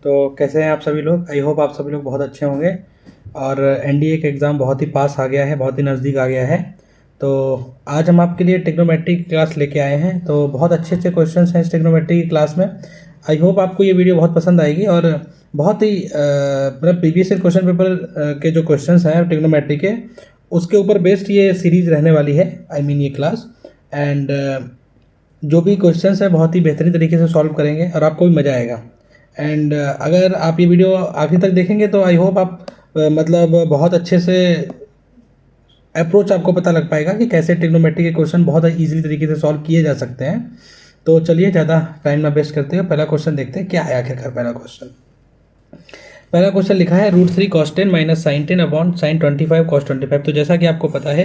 तो कैसे हैं आप सभी लोग। आई होप आप सभी लोग बहुत अच्छे होंगे। और एनडीए का एग्ज़ाम बहुत ही पास आ गया है, बहुत ही नज़दीक आ गया है। तो आज हम आपके लिए ट्रिग्नोमेट्री की क्लास लेके आए हैं। तो बहुत अच्छे अच्छे क्वेश्चंस हैं इस ट्रिग्नोमेट्री की क्लास में। आई होप आपको ये वीडियो बहुत पसंद आएगी। और बहुत ही मतलब प्रीवियस ईयर क्वेश्चन पेपर के जो क्वेश्चंस हैं ट्रिग्नोमेट्री के, उसके ऊपर बेस्ड ये सीरीज़ रहने वाली है, आई मीन ये क्लास। एंड जो भी क्वेश्चंस है बहुत ही बेहतरीन तरीके से सॉल्व करेंगे और आपको भी मज़ा आएगा। एंड अगर आप ये वीडियो आखिर तक देखेंगे तो आई होप आप मतलब बहुत अच्छे से अप्रोच आपको पता लग पाएगा कि कैसे ट्रिग्नोमेट्री के क्वेश्चन बहुत ईजिली तरीके से सॉल्व किए जा सकते हैं। तो चलिए ज़्यादा टाइम ना वेस्ट करते हुए पहला क्वेश्चन देखते हैं क्या है आखिरकार। पहला क्वेश्चन लिखा है √3 cos 10 minus sine 10 upon sine 25 cos 25। तो जैसा कि आपको पता है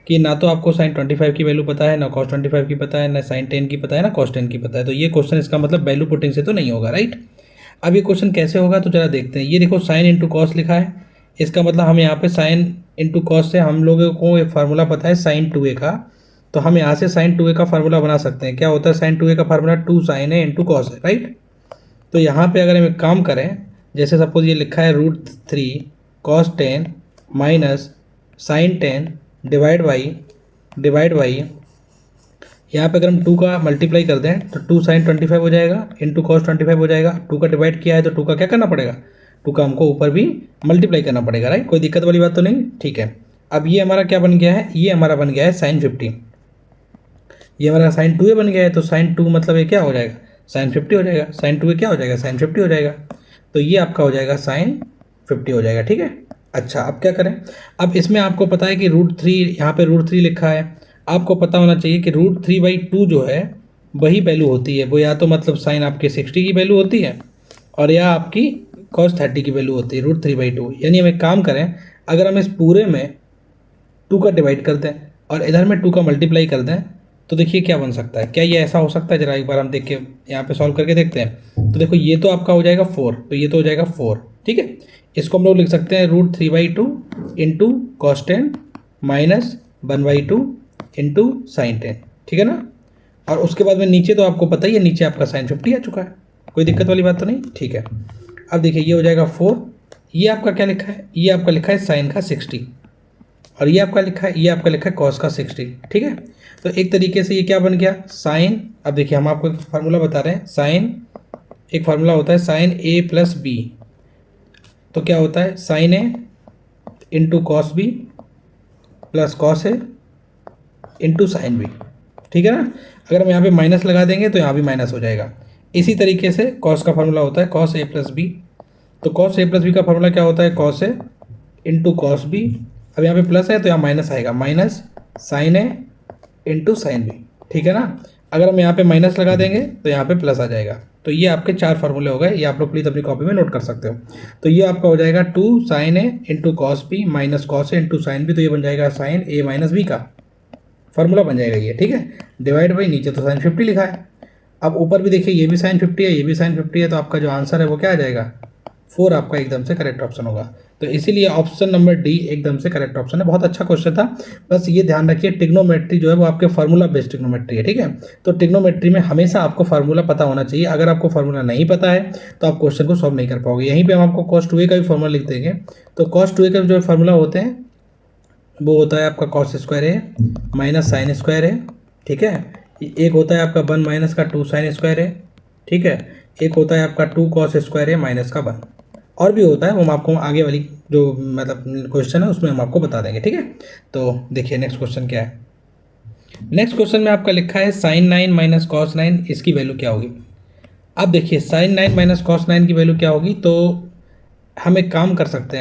कि ना तो आपको साइन 25 की वैल्यू पता है, ना cos 25 की पता है, ना साइन 10 की पता है, ना cos 10 की पता है। तो ये क्वेश्चन इसका मतलब वैल्यू पुटिंग से तो नहीं होगा, राइट। अब ये क्वेश्चन कैसे होगा तो जरा देखते हैं। ये देखो साइन इंटू कॉस लिखा है, इसका मतलब हम यहाँ पे साइन इंटू कॉस से हम लोगों को एक फार्मूला पता है साइन 2a का। तो हम यहाँ से साइन 2a का फार्मूला बना सकते हैं। क्या होता है साइन 2a का formula 2 sin a into cos है, राइट। तो यहाँ पे अगर हम एक काम करें, जैसे सपोज ये लिखा है √3 cos 10 minus sine 10 divide by यहाँ पे अगर हम 2 का मल्टीप्लाई कर दें तो 2 sin 25 हो जाएगा इंटू कॉस 25 हो जाएगा। 2 का डिवाइड किया है तो 2 का क्या करना पड़ेगा, 2 का हमको ऊपर भी मल्टीप्लाई करना पड़ेगा, राइट। कोई दिक्कत वाली बात तो नहीं, ठीक है। अब ये हमारा क्या बन गया है, ये हमारा बन गया है साइन 50। ये हमारा साइन 2a बन गया है, तो साइन 2 मतलब ये क्या हो जाएगा, साइन 50 हो जाएगा। साइन 2a क्या हो जाएगा, साइन 50 हो जाएगा। तो ये आपका हो जाएगा साइन 50 हो जाएगा, ठीक है। अच्छा, अब क्या करें। अब इसमें आपको पता है कि √3, यहाँ पे √3 लिखा है। आपको पता होना चाहिए कि √3/2 जो है वही वैल्यू होती है, वो या तो मतलब साइन आपके 60 की वैल्यू होती है और या आपकी cos 30 की वैल्यू होती है √3/2। यानी हम एक काम करें, अगर हम इस पूरे में 2 का डिवाइड कर दें और इधर में 2 का मल्टीप्लाई कर दें तो देखिए क्या बन सकता है। क्या ये ऐसा हो सकता है, जरा एक बार हम देख के यहाँ पे सॉल्व करके देखते हैं। तो देखो ये तो आपका हो जाएगा 4, तो ये तो हो जाएगा 4, ठीक है। इसको हम लोग लिख सकते हैं √3/2 into cos 10 minus 1/2 into sine 10, ठीक है ना। और उसके बाद में नीचे तो आपको पता ही है, नीचे आपका साइन 50 आ चुका है, कोई दिक्कत वाली बात तो नहीं, ठीक है। अब देखिए ये हो जाएगा 4, ये आपका क्या लिखा है, ये आपका लिखा है साइन का 60 और ये आपका लिखा है, ये आपका लिखा है कॉस का 60, ठीक है। तो एक तरीके से ये क्या बन गया साइन। अब देखिए हम आपको एक फार्मूला बता रहे हैं, साइन एक फार्मूला होता है साइन a प्लस बी। तो क्या होता है sine a into cos b plus cos a into sine b, ठीक है ना। अगर हम यहाँ पे माइनस लगा देंगे तो यहाँ भी माइनस हो जाएगा। इसी तरीके से कॉस का फार्मूला होता है कॉस a प्लस बी। तो कॉस a प्लस बी का फार्मूला क्या होता है, cos a into cos b. अब यहाँ पे प्लस है तो यहाँ माइनस आएगा, minus sine a into sine b, ठीक है ना। अगर हम यहाँ पे माइनस लगा देंगे तो यहाँ पे प्लस आ जाएगा। तो ये आपके 4 फार्मूले हो गए, ये आप लोग प्लीज़ अपनी कॉपी में नोट कर सकते हो। तो ये आपका हो जाएगा 2 sin a into cos b minus cos a into sine b. तो ये बन जाएगा साइन a माइनस बी का फार्मूला बन जाएगा ये, ठीक है। डिवाइड बाई नीचे तो साइन 50 लिखा है। अब ऊपर भी देखिए ये भी साइन 50 है, ये भी साइन 50 है। तो आपका जो आंसर है वो क्या आ जाएगा, 4 आपका एकदम से करेक्ट ऑप्शन होगा। तो इसीलिए ऑप्शन नंबर डी एकदम से करेक्ट ऑप्शन है। बहुत अच्छा क्वेश्चन था। बस ये ध्यान रखिए ट्रिग्नोमेट्री जो है वो आपके फार्मूला बेस्ड ट्रिग्नोमेट्री है, ठीक है। तो ट्रिग्नोमेट्री में हमेशा आपको फार्मूला पता होना चाहिए। अगर आपको फार्मूला नहीं पता है तो आप क्वेश्चन को सॉल्व नहीं कर पाओगे। यहीं पे हम आपको cos 2a का भी फार्मूला लिख देंगे। तो cos 2a का जो फार्मूला होते हैं वो होता है आपका cos square a minus sine square a, ठीक है। एक होता है आपका 1 माइनस का 2 साइन स्क्वायर a, ठीक है। एक होता है आपका 2 cos स्क्वायर a माइनस का 1, और भी होता है वो हम आपको आगे वाली जो मतलब क्वेश्चन है उसमें हम आपको बता देंगे, ठीक है। तो देखिए नेक्स्ट क्वेश्चन क्या है। नेक्स्ट क्वेश्चन में आपका लिखा है साइन 9 माइनस कॉस 9, इसकी वैल्यू क्या होगी। अब देखिए साइन 9 माइनस कॉस 9 की वैल्यू क्या होगी। तो हम एक काम कर सकते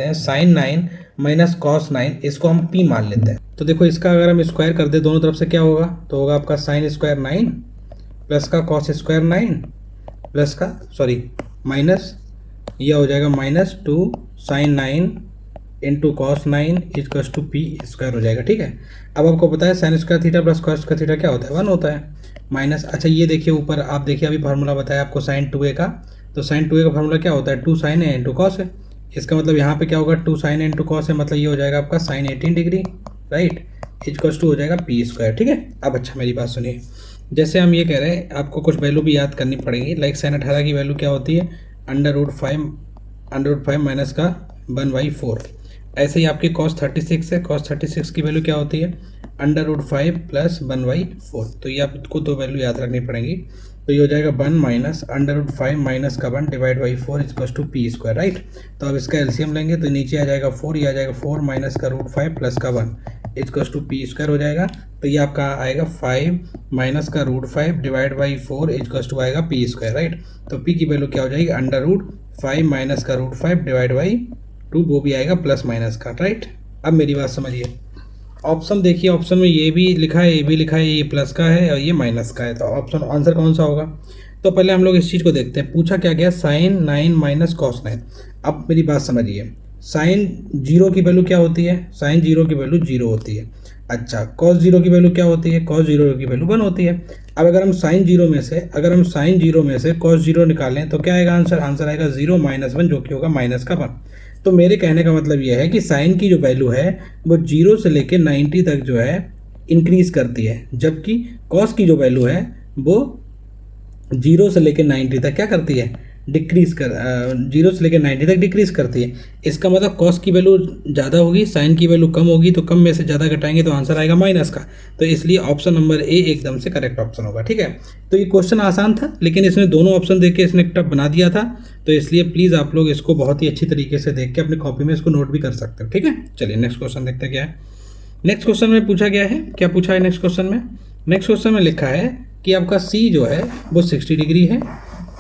हैं, साइन 9 माइनस कॉस 9 इसको हम p मान लेते हैं। तो देखो इसका अगर हम स्क्वायर कर दे दोनों तरफ से क्या होगा, तो होगा आपका साइन स्क्वायर 9 प्लस का कॉस स्क्वायर 9 प्लस का माइनस यह हो जाएगा -2 sine 9 into cos 9 equals to p square हो जाएगा, ठीक है। अब आपको पता है sine square theta plus cos square theta क्या होता है, 1 होता है माइनस। अच्छा ये देखिए ऊपर आप देखिए अभी फार्मूला बताया आपको साइन 2a का। तो साइन 2a का फार्मूला क्या होता है, 2 sin a इंटू कॉस है। इसका मतलब यहाँ पे क्या होगा 2 sin a इंटू कॉस है, मतलब ये हो जाएगा आपका sine 18 degree, right, equals to हो जाएगा पी स्क्वायर, ठीक है। अब अच्छा मेरी बात सुनिए, जैसे हम ये कह रहे हैं आपको कुछ वैल्यू भी याद करनी पड़ेगी, लाइक साइन 18 की वैल्यू क्या होती है, अंडर रूट 5 माइनस का 1/4। ऐसे ही आपकी cos 36 है, cos 36 की वैल्यू क्या होती है, अंडर रूट 5 प्लस 1/4। तो ये आपको दो वैल्यू याद रखनी पड़ेंगी। तो ये हो जाएगा 1 माइनस अंडर रूट 5 माइनस का 1 divide by 4 equals to p square, right. तो अब इसका एलसीएम लेंगे तो नीचे आ जाएगा 4, ये आ जाएगा 4 माइनस का रूट 5 प्लस का 1 इक्वल्स टू पी स्क्वायर हो जाएगा। तो ये आपका आएगा 5 माइनस का root 5 divide by 4 equals to आएगा पी स्क्वायर, राइट। तो पी की वैल्यू क्या हो जाएगी, अंडर रूट 5 माइनस का रूट 5 डिवाइड बाई 2, वो भी आएगा प्लस माइनस का, राइट। अब मेरी बात समझिए, ऑप्शन देखिए, ऑप्शन में ये भी लिखा है, ये भी लिखा है, ये प्लस का है और ये माइनस का है। तो ऑप्शन आंसर कौन सा होगा। तो पहले हम लोग इस चीज़ को देखते हैं, पूछा क्या गया, साइन 9 माइनस कॉस 9। अब मेरी बात समझिए, साइन 0 की वैल्यू क्या होती है, साइन 0 की वैल्यू 0 होती है। अच्छा, कॉस 0 की वैल्यू क्या होती है, कॉस 0 की वैल्यू 1 होती है। अब अगर हम साइन 0 में से कॉस 0 निकालें तो क्या आएगा आंसर, आंसर आएगा 0 माइनस 1, जो कि होगा माइनस का 1। तो मेरे कहने का मतलब यह है कि साइन की जो वैल्यू है वो 0 से लेकर 90 तक जो है इंक्रीज करती है, जबकि कॉस की जो वैल्यू है वो 0 से लेकर 90 तक क्या करती है, 0 से लेकर 90 तक डिक्रीज करती है। इसका मतलब कॉस की वैल्यू ज़्यादा होगी, साइन की वैल्यू कम होगी, तो कम में से ज़्यादा घटाएंगे तो आंसर आएगा माइनस का। तो इसलिए ऑप्शन नंबर ए एकदम से करेक्ट ऑप्शन होगा, ठीक है। तो ये क्वेश्चन आसान था, लेकिन इसने दोनों ऑप्शन देख के इसने टफ बना दिया था। तो इसलिए प्लीज़ आप लोग इसको बहुत ही अच्छी तरीके से देख के अपनी कॉपी में इसको नोट भी कर सकते हो, ठीक है। चलिए नेक्स्ट क्वेश्चन देखते हैं क्या है। नेक्स्ट क्वेश्चन में पूछा गया है, क्या पूछा है नेक्स्ट क्वेश्चन में, नेक्स्ट क्वेश्चन में लिखा है कि आपका सी जो है वो 60 डिग्री है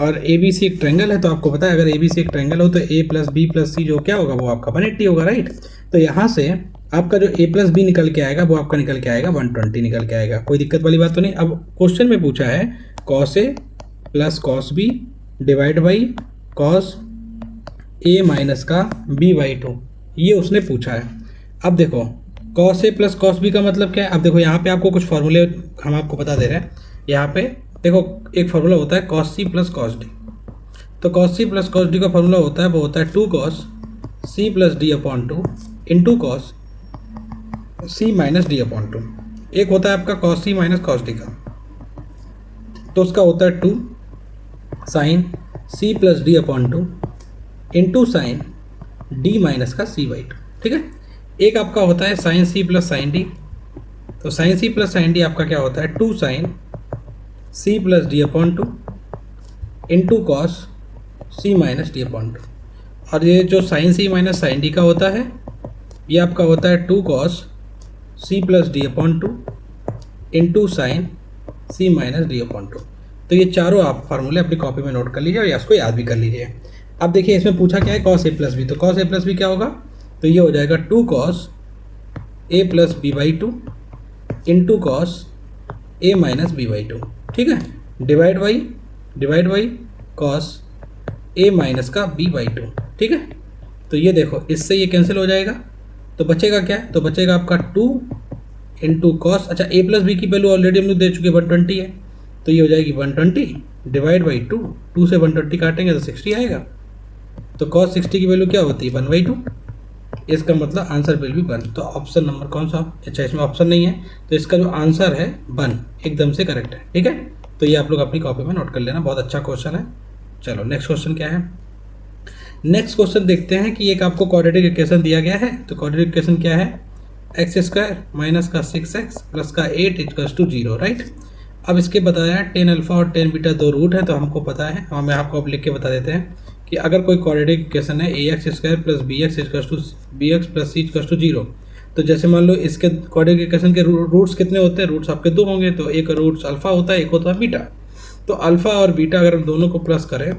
और ए बी सी एक ट्रायंगल है। तो आपको पता है अगर ए बी सी एक ट्रायंगल हो तो ए प्लस बी प्लस सी जो क्या होगा वो आपका 180 होगा, राइट। तो यहाँ से आपका जो ए प्लस बी निकल के आएगा वो आपका निकल के आएगा 120 निकल के आएगा, कोई दिक्कत वाली बात तो नहीं। अब क्वेश्चन में पूछा है cos a plus cos b divide by cos a minus का b/2, ये उसने पूछा है। अब देखो cos a plus cos b का मतलब क्या है। अब देखो यहाँ पे आपको कुछ फॉर्मूले हम आपको बता दे रहे हैं। यहाँ पे देखो एक फार्मूला होता है cos C plus cos D. तो cos C plus cos D का फार्मूला होता है वो होता है 2 cos c plus d/2 into cos C minus d/2। एक होता है आपका cos C minus cos D का, तो उसका होता है 2 sine c plus d/2 into sine d minus का c/2, ठीक है। एक आपका होता है sine C plus sine D. तो sign C plus sine d आपका क्या होता है 2 sine c plus d/2 into cos c minus d/2। और ये जो sine c minus sine d का होता है ये आपका होता है 2 cos c plus d/2 into sign c minus d/2। तो ये चारों आप फार्मूले अपनी कॉपी में नोट कर लीजिए और इसको याद भी कर लीजिए। अब देखिए इसमें पूछा क्या है कॉस ए प्लस बी। तो कॉस ए प्लस बी क्या होगा, तो ये हो जाएगा 2 cos a plus b/2 into cos a minus b/2, ठीक है, divide by cos a minus का b/2, ठीक है। तो ये देखो इससे ये कैंसिल हो जाएगा तो बचेगा क्या, तो बचेगा आपका 2 इंटू कॉस, अच्छा a प्लस बी की वैल्यू ऑलरेडी हम लोग दे चुके 120 है, तो ये हो जाएगी 120 डिवाइड बाई 2 से 120 काटेंगे तो 60 आएगा। तो cos 60 की वैल्यू क्या होती है 1/2, इसका मतलब आंसर विल बी 1। तो ऑप्शन नंबर कौन सा, अच्छा इसमें ऑप्शन नहीं है तो इसका जो आंसर है 1 एकदम से करेक्ट है, ठीक है। तो ये आप लोग अपनी कॉपी में नोट कर लेना, बहुत अच्छा क्वेश्चन है। चलो नेक्स्ट क्वेश्चन क्या है। नेक्स्ट क्वेश्चन देखते हैं कि एक आपको क्वाड्रेटिक इक्वेशन दिया गया है। तो क्वाड्रेटिक इक्वेशन क्या है, x² माइनस का 6x प्लस का 8 इक्वल्स टू 0, राइट। अब इसके बताया tan अल्फा और tan बीटा दो रूट है, तो हमको पता है, हम आपको अब लिख के बता देते हैं कि अगर कोई क्वाड्रेटिक इक्वेशन है ax² plus bx equals to bx plus c equals to 0। तो जैसे मान लो इसके क्वाड्रेटिक इक्वेशन के रूट्स कितने होते हैं, रूट्स आपके 2 होंगे, तो एक रूट्स अल्फा होता है, एक होता है बीटा। तो अल्फा और बीटा अगर हम दोनों को प्लस करें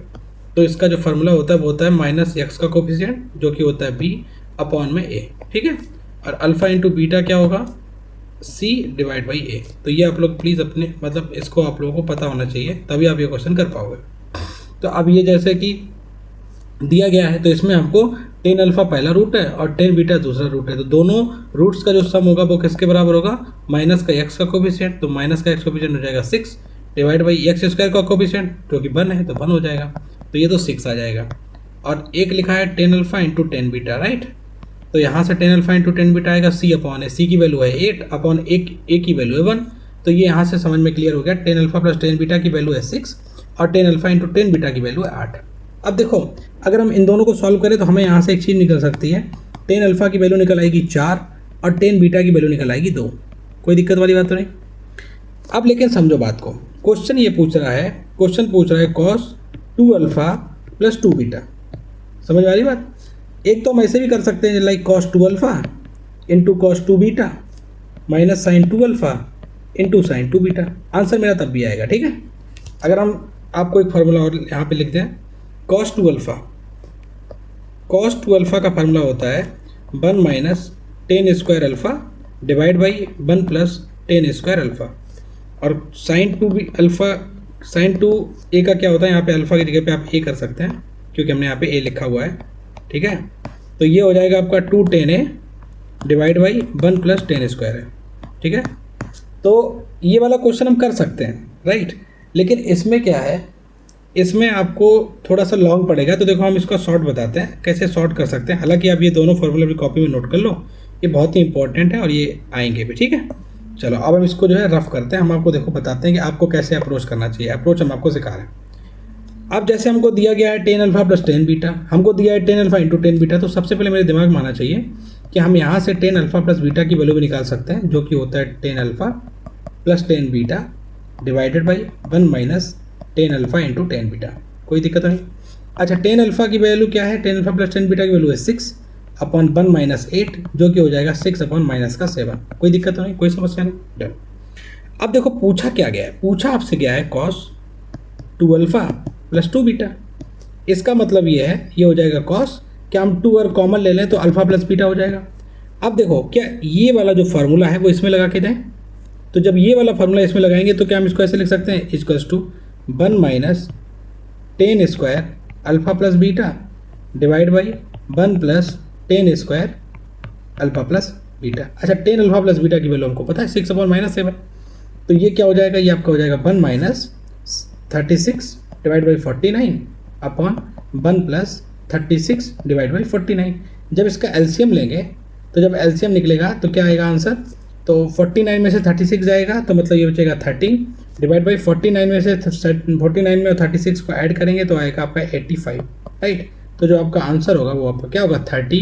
तो इसका जो फार्मूला होता है वो होता है माइनस एक्स का कोफिशिएंट जो कि होता है b अपॉन में a, ठीक है। और अल्फा इंटू बीटा क्या होगा c डिवाइड बाई a। तो ये आप लोग प्लीज़ अपने मतलब इसको आप लोगों को पता होना चाहिए, तभी आप ये क्वेश्चन कर पाओगे। तो अब ये जैसे कि दिया गया है तो इसमें हमको tan अल्फा पहला रूट है और tan बीटा दूसरा रूट है, तो दोनों रूट्स का जो सम होगा वो किसके बराबर होगा, माइनस का x का कोफिशिएंट। तो माइनस का x कोफिशिएंट हो जाएगा 6 डिवाइड बाई x² का कोफिशिएंट जो कि 1 है, तो 1 हो जाएगा, तो ये तो 6 आ जाएगा। और एक लिखा है tan alpha into tan beta, right. तो यहाँ से tan alpha into tan beta आएगा c अपॉन a, c की वैल्यू है 8 अपॉन a की वैल्यू है 1, तो ये यहाँ से समझ में क्लियर हो गया, ten alpha plus tan beta की वैल्यू है 6 और tan alpha into tan beta की वैल्यू है 8। अब देखो अगर हम इन दोनों को सॉल्व करें तो हमें यहाँ से एक चीज़ निकल सकती है, टेन अल्फा की वैल्यू निकल आएगी 4 और टेन बीटा की वैल्यू निकल आएगी 2। कोई दिक्कत वाली बात तो नहीं। अब लेकिन समझो बात को, क्वेश्चन ये पूछ रहा है, क्वेश्चन पूछ रहा है कॉस 2 अल्फा प्लस 2 बीटा। समझ में आ रही बात? एक तो हम ऐसे भी कर सकते हैं like cos 2 alpha into cos 2 beta minus sine 2 alpha into sine 2 beta. Answer मेरा तब भी आएगा, ठीक है। अगर हम आपको एक फार्मूला और यहाँ पे लिख दें, कॉस 2 अल्फा का फार्मूला होता है 1 minus tan square alpha divide by 1 plus tan square alpha. और साइन 2 अल्फा, साइन 2 ए का क्या होता है, यहाँ पे अल्फा की जगह पे आप ए कर सकते हैं क्योंकि हमने यहाँ पे ए लिखा हुआ है, ठीक है। तो ये हो जाएगा आपका 2 ten A divide by 1 plus tan square है, ठीक है। तो ये वाला क्वेश्चन हम कर सकते हैं, राइट। लेकिन इसमें क्या है, इसमें आपको थोड़ा सा लॉन्ग पड़ेगा। तो देखो हम इसको शॉर्ट बताते हैं, कैसे शॉर्ट कर सकते हैं। हालांकि आप ये दोनों फॉर्मूले अपनी कॉपी में नोट कर लो, ये बहुत ही इंपॉर्टेंट है और ये आएंगे भी, ठीक है। चलो अब हम इसको जो है रफ करते हैं। हम आपको देखो बताते हैं कि आपको कैसे अप्रोच करना चाहिए। अप्रोच हम आपको सिखा रहे हैं। अब जैसे हमको दिया गया है ten alpha plus tan beta, हमको दिया है tan alpha into tan beta. तो सबसे पहले मेरे दिमाग में आना चाहिए कि हम यहाँ से टेन अल्फा प्लस बीटा की वैल्यू भी निकाल सकते हैं, जो कि होता है ten alpha plus tan beta divided by 1 minus tan alpha into tan beta. कोई दिक्कत नहीं। अच्छा, टेन अल्फा की वैल्यू क्या है, ten alpha plus tan beta की वैल्यू है 6 अपॉन 1 माइनस 8, जो कि हो जाएगा 6 अपॉन माइनस का 7। कोई दिक्कत नहीं, कोई समस्या नहीं, डन। अब देखो पूछा क्या गया है, पूछा आपसे गया है कॉस 2 अल्फा प्लस 2 बीटा। इसका मतलब ये है, ये हो जाएगा कॉस, क्या हम 2 और कॉमन ले लें तो अल्फा प्लस बीटा हो जाएगा। अब देखो क्या ये वाला जो फार्मूला है वो इसमें लगा के दें, तो जब ये वाला फार्मूला इसमें लगाएंगे तो क्या हम इसको ऐसे लिख सकते हैं, equals to 1 minus tan square alpha plus beta divide by 1 plus tan square alpha plus beta. अच्छा, टेन अल्फा प्लस बीटा की वैल्यू हमको पता है 6 अपॉन माइनस 7। तो ये क्या हो जाएगा, ये आपका हो जाएगा 1 minus 36 divide by 49 upon 1 plus 36 divide by 49। जब इसका एलसीएम लेंगे तो जब एलसीएम निकलेगा तो क्या आएगा आंसर, तो 49 में से 36 जाएगा तो मतलब ये बचेगा 13 डिवाइड बाई 49 में से 49 में 36 को ऐड करेंगे तो आएगा आपका 85, राइट। तो जो आपका आंसर होगा वो आपका क्या होगा, 30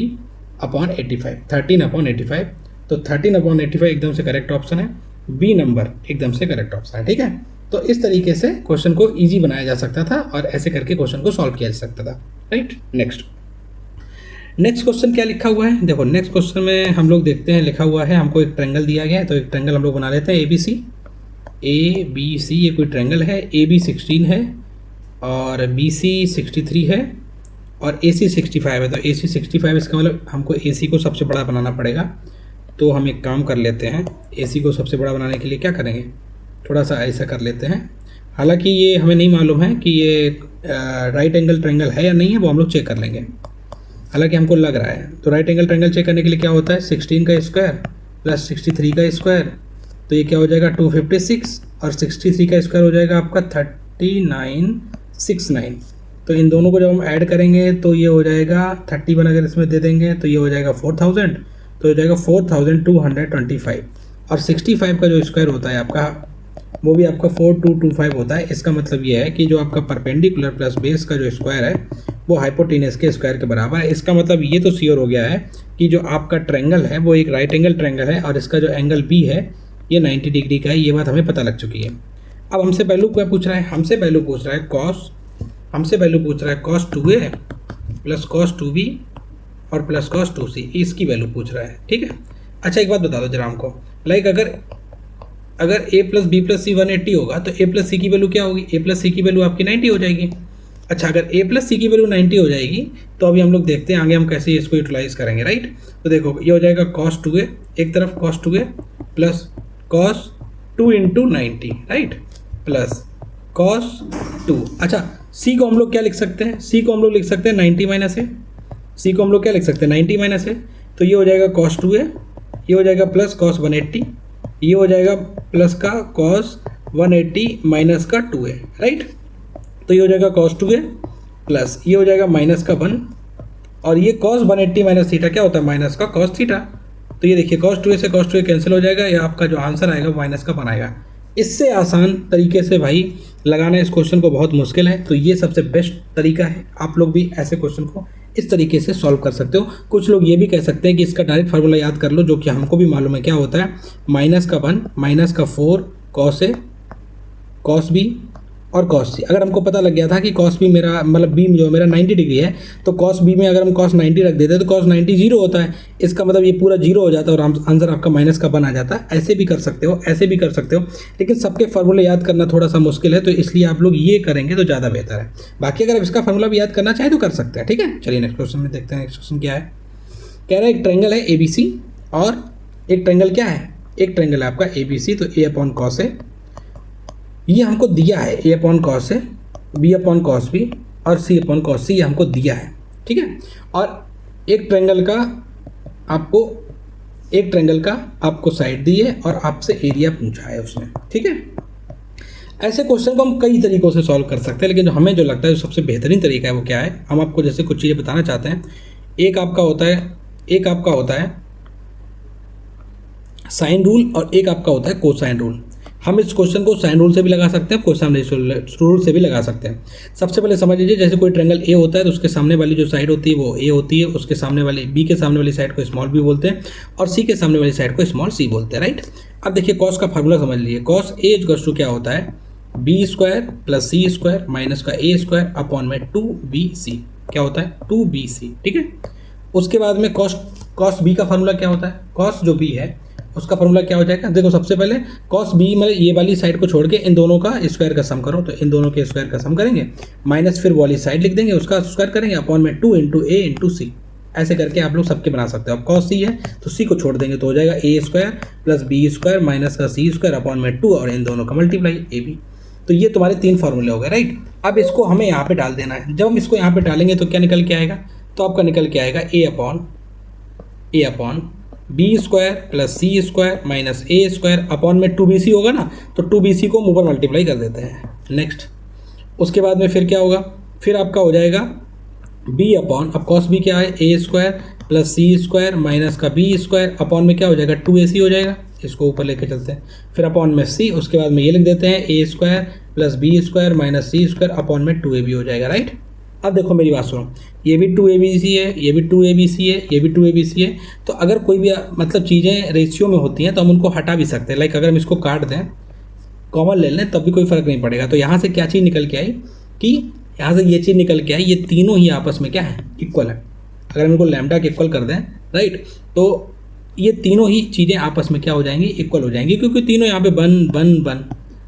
अपॉन 85, 13 अपॉन 85। तो 13 अपॉन 85 एकदम से करेक्ट ऑप्शन है, बी नंबर एकदम से करेक्ट ऑप्शन है, ठीक है। तो इस तरीके से क्वेश्चन को इजी बनाया जा सकता था और ऐसे करके क्वेश्चन को सॉल्व किया जा सकता था, राइट। नेक्स्ट क्वेश्चन क्या लिखा हुआ है, देखो नेक्स्ट क्वेश्चन में हम लोग देखते हैं, लिखा हुआ है हमको एक ट्रायंगल दिया गया है। तो एक ट्रायंगल हम लोग बना लेते हैं ए बी सी। ये कोई ट्रायंगल है, ए बी 16 है और बी सी 63 है और ए सी 65 है। तो ए सी 65, इसका मतलब हमको ए सी को सबसे बड़ा बनाना पड़ेगा। तो हम एक काम कर लेते हैं, ए सी को सबसे बड़ा बनाने के लिए क्या करेंगे, थोड़ा सा ऐसा कर लेते हैं। हालांकि ये हमें नहीं मालूम है कि ये राइट एंगल ट्रायंगल है या नहीं है, वो हम लोग चेक कर लेंगे। हालांकि हमको लग रहा है, तो राइट एंगल ट्रायंगल चेक करने के लिए क्या होता है, 16 का स्क्वायर प्लस 63 का स्क्वायर, तो ये क्या हो जाएगा 256 और 63 का स्क्वायर हो जाएगा आपका 3969। तो इन दोनों को जब हम ऐड करेंगे तो ये हो जाएगा 31 अगर इसमें दे देंगे तो ये हो जाएगा 4000, तो हो जाएगा 4225। और 65 का जो स्क्वायर होता है आपका वो भी आपका 4225 होता है। इसका मतलब ये है कि जो आपका परपेंडिकुलर प्लस बेस का जो स्क्वायर है वो हाइपोटेनस के स्क्वायर के बराबर है। इसका मतलब ये तो श्योर हो गया है कि जो आपका ट्रायंगल है वो एक राइट एंगल ट्रायंगल है और इसका जो एंगल बी है ये 90 डिग्री का है। ये बात हमें पता लग चुकी है। अब हमसे वैल्यू क्या पूछ रहा है, हमसे वैल्यू पूछ रहा है cos 2a plus cos 2b और प्लस कॉस 2c, इसकी वैल्यू पूछ रहा है, ठीक है। अच्छा एक बात बता दो जरा हमको, लाइक अगर a प्लस बी प्लस सी 180 होगा तो a प्लस सी की वैल्यू क्या होगी, a प्लस सी की वैल्यू आपकी 90 हो जाएगी। अच्छा, अगर a प्लस सी की वैल्यू 90 हो जाएगी तो अभी हम लोग देखते हैं आगे हम कैसे इसको यूटिलाइज करेंगे, राइट। तो देखो ये हो जाएगा कॉस 2a, एक तरफ cos 2a plus cos 2 into 90, right, plus cos 2। अच्छा, c को हम लोग क्या लिख सकते हैं, c को हम लोग लिख सकते हैं 90 माइनस a, c को हम लोग क्या लिख सकते हैं 90 माइनस a। तो ये हो जाएगा कॉस 2a, ये हो जाएगा प्लस कॉस 180, ये हो जाएगा प्लस का कॉस 180 माइनस का 2a, राइट। तो ये हो जाएगा कॉस 2a प्लस ये हो जाएगा माइनस का 1 और ये कॉस 180 माइनस थीटा क्या होता है, माइनस का कॉस थीटा। तो ये देखिए कॉस 2a से कॉस 2a कैंसिल हो जाएगा, या आपका जो आंसर आएगा वो माइनस का 1 आएगा। इससे आसान तरीके से भाई लगाना इस क्वेश्चन को बहुत मुश्किल है। तो ये सबसे बेस्ट तरीका है, आप लोग भी ऐसे क्वेश्चन को इस तरीके से सॉल्व कर सकते हो। कुछ लोग ये भी कह सकते हैं कि इसका डायरेक्ट फार्मूला याद कर लो, जो कि हमको भी मालूम है क्या होता है, -1 -4 cos A cos B और cos C। अगर हमको पता लग गया था कि cos B मेरा मतलब B जो मेरा 90 डिग्री है, तो cos B में अगर हम cos 90 रख देते हैं तो cos 90 जीरो होता है, इसका मतलब ये पूरा जीरो हो जाता है और आंसर आपका -1 आ जाता है। ऐसे भी कर सकते हो, ऐसे भी कर सकते हो, लेकिन सबके फार्मूले याद करना थोड़ा सा मुश्किल है, तो इसलिए आप लोग ये करेंगे तो ज़्यादा बेहतर है। बाकी अगर इसका फार्मूला भी याद करना चाहें तो कर सकते हैं, ठीक है। चलिए नेक्स्ट क्वेश्चन में देखते हैं। नेक्स्ट क्वेश्चन क्या है, कह रहा है एक ट्रेंगल है ABC और एक ट्रेंगल क्या है, एक ट्रेंगल है आपका ABC, तो A/cos A ये हमको दिया है, A/cos A, B/cos B और C/cos C ये हमको दिया है, ठीक है। और एक ट्रेंगल का आपको साइड दी है और आपसे एरिया पूछा है उसने, ठीक है। ऐसे क्वेश्चन को हम कई तरीकों से सॉल्व कर सकते हैं, लेकिन जो हमें जो लगता है जो सबसे बेहतरीन तरीका है वो क्या है, हम आपको जैसे कुछ चीज़ें बताना चाहते हैं। एक आपका होता है साइन रूल और एक आपका होता है कोसाइन रूल। हम इस क्वेश्चन को साइन रूल से भी लगा सकते हैं, कोसाइन रूल से भी लगा सकते हैं। सबसे पहले समझ लीजिए, जैसे कोई ट्रेंगल ए होता है तो उसके सामने वाली जो साइड होती है वो ए होती है, उसके सामने वाली बी के सामने वाली साइड को स्मॉल बी बोलते हैं और सी के सामने वाली साइड को स्मॉल सी बोलते हैं, राइट। अब देखिए कॉस का फार्मूला समझ लीजिए, कॉस ए इक्वल्स टू क्या होता है, B² + C² माइनस का A² अपॉन में 2BC, क्या होता है 2BC, ठीक है। उसके बाद में कॉस बी का फार्मूला क्या होता है, कॉस जो बी है उसका फार्मूला क्या हो जाएगा, देखो सबसे पहले कॉस बी मतलब ये वाली साइड को छोड़ के इन दोनों का स्क्वायर का सम करो, तो इन दोनों के स्क्वायर का सम करेंगे, माइनस फिर वाली साइड लिख देंगे उसका स्क्वायर करेंगे अपॉन में 2 × A × C। ऐसे करके आप लोग सबके बना सकते हो। अब कॉस सी है तो सी को छोड़ देंगे तो हो जाएगा A² + B² माइनस का C² अपॉन में 2 और इन दोनों का मल्टीप्लाई AB। तो ये तुम्हारे 3 फार्मूले हो गए, राइट। अब इसको हमें यहाँ पे डाल देना है। जब हम इसको यहाँ पे डालेंगे तो क्या निकल के आएगा, तो आपका निकल के आएगा A upon B² + C² minus A² upon में 2BC होगा ना, तो 2BC को ऊपर मल्टीप्लाई कर देते हैं। नेक्स्ट उसके बाद में फिर क्या होगा, फिर आपका हो जाएगा B अपॉन, अब कॉस बी क्या है, A² + C² माइनस का B² अपॉन में क्या हो जाएगा 2AC हो जाएगा, इसको ऊपर लेके चलते हैं, फिर अपॉन में C, उसके बाद में ये लिख देते हैं A² + B² minus C² upon में 2AB हो जाएगा, राइट। अब देखो मेरी बात सुनो, ये भी 2ABC है, ये भी 2ABC है, ये भी 2ABC है। तो अगर कोई भी मतलब चीज़ें रेशियो में होती हैं तो हम उनको हटा भी सकते हैं। लाइक अगर हम इसको काट दें, कॉमन ले लें, तब भी कोई फ़र्क नहीं पड़ेगा। तो यहाँ से क्या चीज़ निकल के आई कि यहाँ से ये चीज़ निकल के आई, ये तीनों ही आपस में क्या है, इक्वल है। अगर हम इनको लैम्डा के इक्वल कर दें, राइट, तो ये तीनों ही चीज़ें आपस में क्या हो जाएंगी, इक्वल हो जाएंगी, क्योंकि तीनों यहाँ पे बन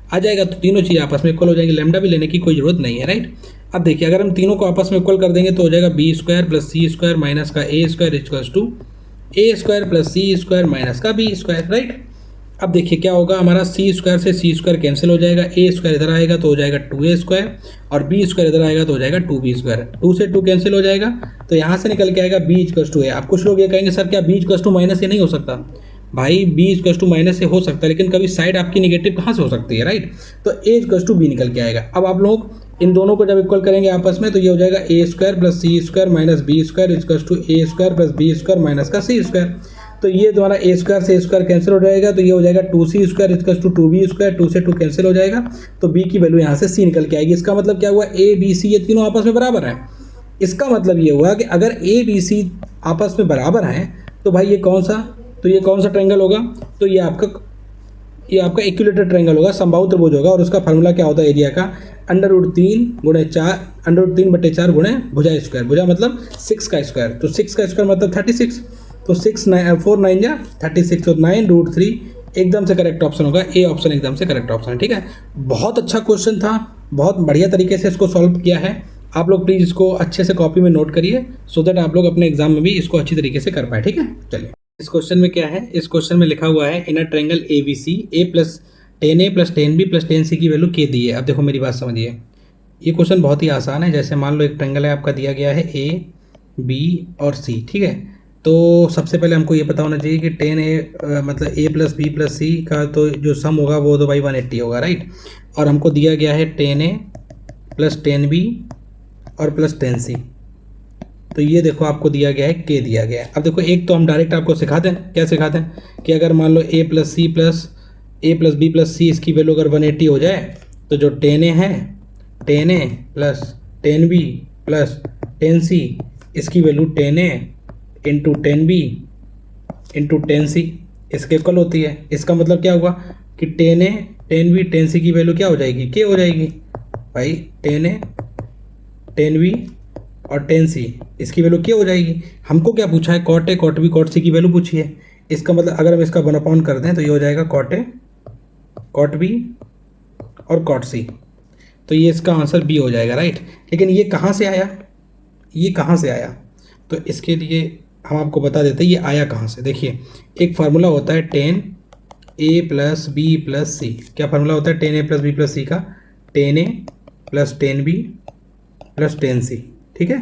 आ जाएगा, तो तीनों चीज़ें आपस में इक्वल हो जाएंगी। लैम्डा भी लेने की कोई ज़रूरत नहीं है, राइट। अब देखिए अगर हम तीनों को आपस में इक्वल कर देंगे तो हो जाएगा B² + C² माइनस का A² equals to A² + C² minus का B², राइट। अब देखिए क्या होगा, हमारा C² से C² कैंसिल हो जाएगा, A² इधर आएगा तो हो जाएगा 2A² और B² इधर आएगा तो हो जाएगा 2B², 2 से 2 कैंसिल हो जाएगा, तो यहाँ से निकल के आएगा B = A। अब कुछ लोग ये कहेंगे सर क्या B = -A नहीं हो सकता, भाई B = -A हो सकता है, लेकिन कभी साइड आपकी निगेटिव कहाँ से हो सकती है, राइट। तो A = B निकल के आएगा। अब आप लोग इन दोनों को जब इक्वल करेंगे आपस में तो ये हो जाएगा A² + C² minus B² equals to A² + B² minus का C²। तो ये तुम्हारा A² से A² कैंसिल हो जाएगा, तो ये हो जाएगा 2C² इक्वल्स टू 2B², 2 से 2 कैंसिल हो जाएगा, तो B की वैल्यू यहाँ से C निकल के आएगी। इसका मतलब क्या हुआ, A B C ये तीनों आपस में बराबर हैं। इसका मतलब ये हुआ कि अगर A B C आपस में बराबर हैं तो भाई ये कौन सा ट्रायंगल होगा, तो ये आपका इक्विलेटरल ट्रायंगल होगा, समबाहु त्रिभुज होगा। और उसका फार्मूला क्या होता है एरिया का, √3 गुणे भुजा स्क्वायर, भुजा मतलब 6 का स्क्वायर, तो 6 का स्क्वायर मतलब 36, तो 4 9 जा 36, तो 9√3 एकदम से करेक्ट ऑप्शन होगा, ए ऑप्शन एकदम से करेक्ट ऑप्शन है, ठीक है। बहुत अच्छा क्वेश्चन था, बहुत बढ़िया तरीके से इसको सॉल्व किया है। आप लोग प्लीज़ इसको अच्छे से कॉपी में नोट करिए, सो दैट आप लोग अपने एग्जाम में भी इसको अच्छी तरीके से कर पाए, ठीक है। चलिए इस क्वेश्चन में क्या है, इस क्वेश्चन में लिखा हुआ है इन a triangle ABC A + 10A + 10B + 10C की वैल्यू K दी है। अब देखो मेरी बात समझिए, ये क्वेश्चन बहुत ही आसान है। जैसे मान लो एक ट्रायंगल है आपका दिया गया है A B और C, ठीक है। तो सबसे पहले हमको ये पता होना चाहिए कि 10A मतलब A + B + C का तो जो सम होगा वो तो भाई 180 होगा, राइट। और हमको दिया गया है 10A + 10B और + 10C, तो ये देखो आपको दिया गया है K दिया गया है। अब देखो एक तो हम डायरेक्ट आपको सिखा दें, क्या सिखा दें कि अगर मान लो A + C + A plus B plus C इसकी वैल्यू अगर 180 हो जाए तो जो टेन ए है, tan A plus tan B plus tan C, इसकी value tan A into tan B into tan C इसके इक्वल होती है। इसका मतलब क्या हुआ कि tan A tan B tan C की वैल्यू क्या हो जाएगी, के हो जाएगी भाई। टेन ए टेन बी और टेन सी इसकी वैल्यू क्या हो जाएगी। हमको क्या पूछा है, cot A cot B cot C की वैल्यू पूछी है। इसका मतलब अगर हम इसका 1/, कर दें तो ये हो जाएगा कॉट ए कॉट बी और कॉट सी, तो ये इसका आंसर बी हो जाएगा, राइट। लेकिन ये कहाँ से आया, ये कहाँ से आया, तो इसके लिए हम आपको बता देते हैं ये आया कहाँ से। देखिए एक फार्मूला होता है tan A plus B plus C. क्या फार्मूला होता है tan A plus B plus C का, tan A plus tan B plus tan C, ठीक है।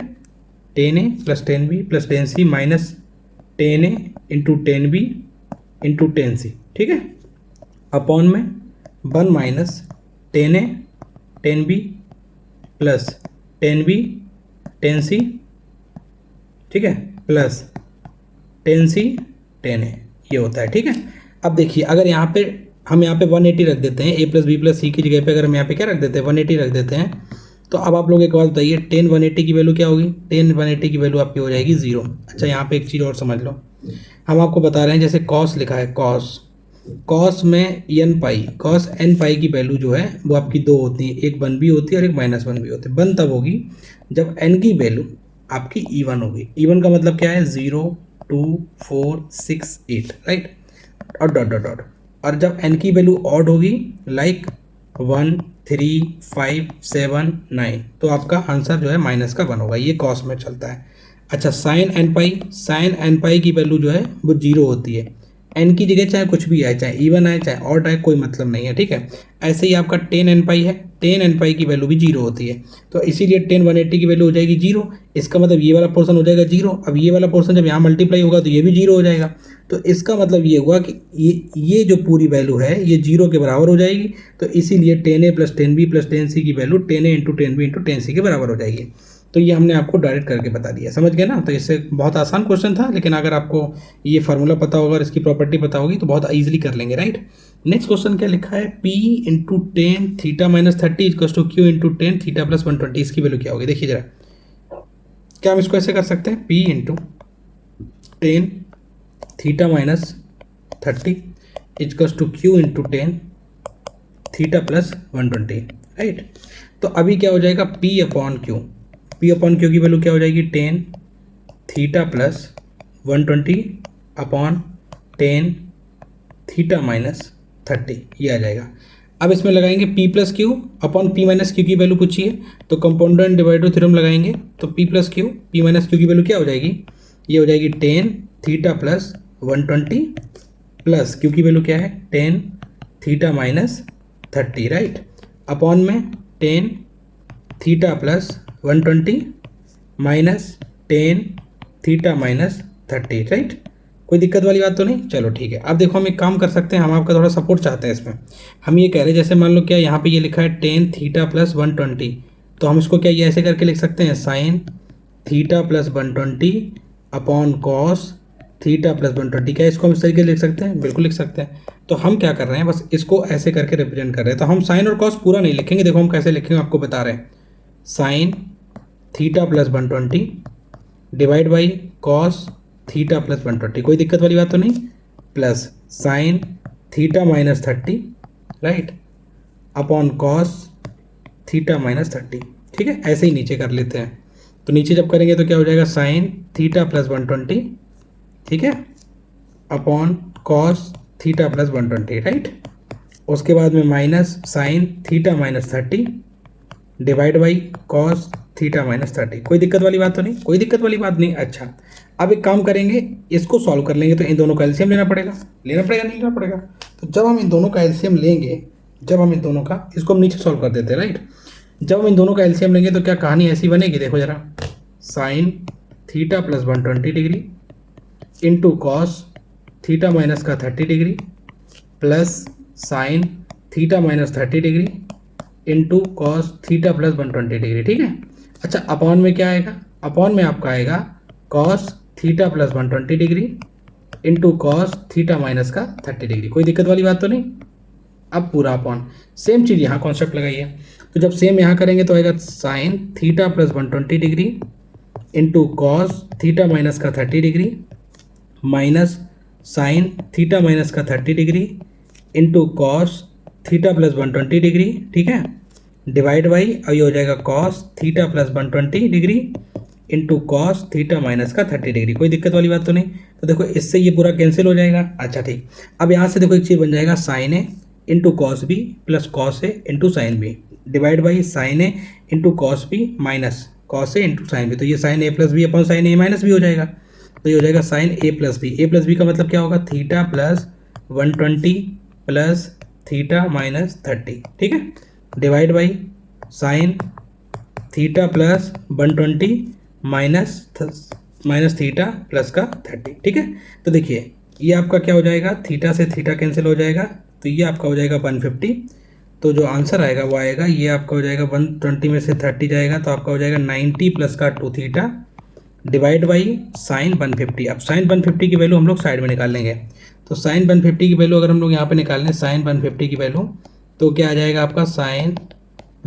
Tan A plus tan B plus tan C minus tan A into tan B into tan C, ठीक है। Upon में 1 minus tan A tan B plus tan B tan C, ठीक है, plus tan C tan ए, ये होता है, ठीक है। अब देखिए अगर यहाँ पे हम यहाँ पे 180 रख देते हैं, ए प्लस बी प्लस सी की जगह पे अगर हम यहाँ पे क्या रख देते हैं 180 रख देते हैं, तो अब आप लोग एक बात बताइए टेन 180 की वैल्यू क्या होगी, टेन 180 की वैल्यू आपकी हो जाएगी 0। अच्छा यहाँ पे एक चीज़ और समझ लो, हम आपको बता रहे हैं जैसे कॉस लिखा है, कॉस में एन पाई, कॉस एन पाई की वैल्यू जो है वो आपकी दो होती है, एक 1 भी होती है और एक -1 भी होती है। 1 तब होगी जब एन की वैल्यू आपकी इवन होगी। इवन का मतलब क्या है 0 2 4 6 8, राइट, और डॉट डॉट डॉट। और जब एन की वैल्यू ऑड होगी लाइक 1 3 5 7 9, तो आपका आंसर जो है -1 होगा। ये कॉस में चलता है। अच्छा साइन एन पाई की वैल्यू जो है वो 0 होती है। एन की जगह चाहे कुछ भी आए, चाहे इवन आए चाहे ऑड आए, कोई मतलब नहीं है, ठीक है। ऐसे ही आपका टेन एन पाई है, टेन एन पाई की वैल्यू भी 0 होती है, तो इसीलिए टेन 180 की वैल्यू हो जाएगी 0। इसका मतलब ये वाला पोर्शन हो जाएगा 0। अब ये वाला पोर्शन जब यहाँ मल्टीप्लाई होगा तो ये भी 0 हो जाएगा। तो इसका मतलब ये हुआ कि ये जो पूरी वैल्यू है ये 0 के बराबर हो जाएगी। तो इसीलिए tan A plus tan B plus tan C की value tan A into tan B into tan C के बराबर हो जाएगी। तो ये हमने आपको डायरेक्ट करके बता दिया, समझ गए ना। तो इससे बहुत आसान क्वेश्चन था, लेकिन अगर आपको ये फार्मूला पता होगा और इसकी प्रॉपर्टी पता होगी तो बहुत ईजिली कर लेंगे, राइट। नेक्स्ट क्वेश्चन क्या लिखा है, P into tan theta minus 30 equals to Q into tan theta plus 120, इसकी वैल्यू क्या होगी। देखिए जरा, क्या हम इसको ऐसे कर सकते हैं, P into tan theta minus 30 equals to Q into tan theta plus 120, right. तो अभी क्या हो जाएगा, P अपॉन Q की वैल्यू क्या हो जाएगी, tan theta plus 120 upon tan theta minus 30, ये आ जाएगा। अब इसमें लगाएंगे P plus Q upon P minus Q की वैल्यू पूछी है, तो कंपाउंडर एंड डिवाइडर थ्योरम लगाएंगे। तो P plus Q P minus Q की वैल्यू क्या हो जाएगी, ये हो जाएगी tan theta plus 120 plus Q की वैल्यू क्या है, tan theta minus 30, right, upon में tan theta plus 120 minus tan theta minus 30, right. कोई दिक्कत वाली बात तो नहीं, चलो ठीक है। अब देखो हम एक काम कर सकते हैं, हम आपका थोड़ा सपोर्ट चाहते हैं इसमें। हम ये कह रहे हैं जैसे मान लो क्या यहाँ पे ये लिखा है टेन थीटा प्लस 120, तो हम इसको क्या ये ऐसे करके लिख सकते हैं, sine theta plus 120 upon cos theta plus 120। क्या इसको हम इस तरीके लिख सकते हैं, बिल्कुल लिख सकते हैं। तो हम क्या कर रहे हैं, बस इसको ऐसे करके रिप्रेजेंट कर रहे हैं। तो हम साइन और कॉस पूरा नहीं लिखेंगे, देखो हम कैसे लिखेंगे आपको बता रहे हैं। Sine theta plus 120 divide by cos theta plus 120, कोई दिक्कत वाली बात तो नहीं, plus sine theta minus 30, right, upon cos theta minus 30, ठीक है। ऐसे ही नीचे कर लेते हैं, तो नीचे जब करेंगे तो क्या हो जाएगा, साइन थीटा प्लस 120, ठीक है, upon cos theta plus 120, right. उसके बाद में minus sine theta minus 30 divide by cos theta minus 30, कोई दिक्कत वाली बात तो नहीं, कोई दिक्कत वाली बात नहीं। अच्छा अब एक काम करेंगे, इसको सॉल्व कर लेंगे। तो इन दोनों का एलसीएम लेना पड़ेगा नहीं लेना पड़ेगा। तो जब हम इन दोनों का एलसीएम लेंगे, जब हम इन दोनों का, इसको हम नीचे सॉल्व कर देते हैं, राइट। जब हम इन दोनों का एलसीएम लेंगे तो क्या कहानी ऐसी बनेगी, देखो जरा, sine theta plus 120 degree into cos theta minus का 30 degree plus sine theta minus 30 degree into cos theta plus 120 degree, ठीक है। अच्छा अपॉन में क्या आएगा, अपॉन में आपका आएगा cos theta plus 120 degree into cos theta minus का 30 डिग्री, कोई दिक्कत वाली बात तो नहीं, अब पूरा अपॉन, सेम चीज़ यहाँ कॉन्सेप्ट लगाइए। तो जब सेम यहाँ करेंगे तो आएगा sine theta plus 120 degree into cos theta minus का 30 degree minus sine theta minus का 30 degree into cos theta plus 120 degree, ठीक है, डिवाइड बाई, अब ये हो जाएगा cos theta plus 120 degree into cos theta minus का 30 डिग्री। कोई दिक्कत वाली बात तो नहीं। तो देखो इससे ये पूरा कैंसिल हो जाएगा। अच्छा ठीक, अब यहाँ से देखो एक चीज़ बन जाएगा sine a into cos b plus cos a into sine b divide by sine a into cos b minus cos a into sine b. तो ये sine A plus b upon sine a minus b हो जाएगा। तो ये हो जाएगा sine ए plus b का मतलब क्या होगा, theta plus 120 plus theta minus 30, ठीक है, divide by sine theta plus 120 minus theta plus का 30, ठीक है। तो देखिए ये आपका क्या हो जाएगा, थीटा से थीटा कैंसिल हो जाएगा, तो ये आपका हो जाएगा 150। तो जो आंसर आएगा वो आएगा, ये आपका हो जाएगा 120 में से 30 जाएगा तो आपका हो जाएगा 90 प्लस का 2 थीटा डिवाइड बाई साइन 150। अब साइन 150 की वैल्यू हम लोग साइड में निकाल लेंगे। तो साइन 150 की वैल्यू अगर हम लोग यहाँ पे निकाल लें साइन 150 की वैल्यू, तो क्या आ जाएगा आपका साइन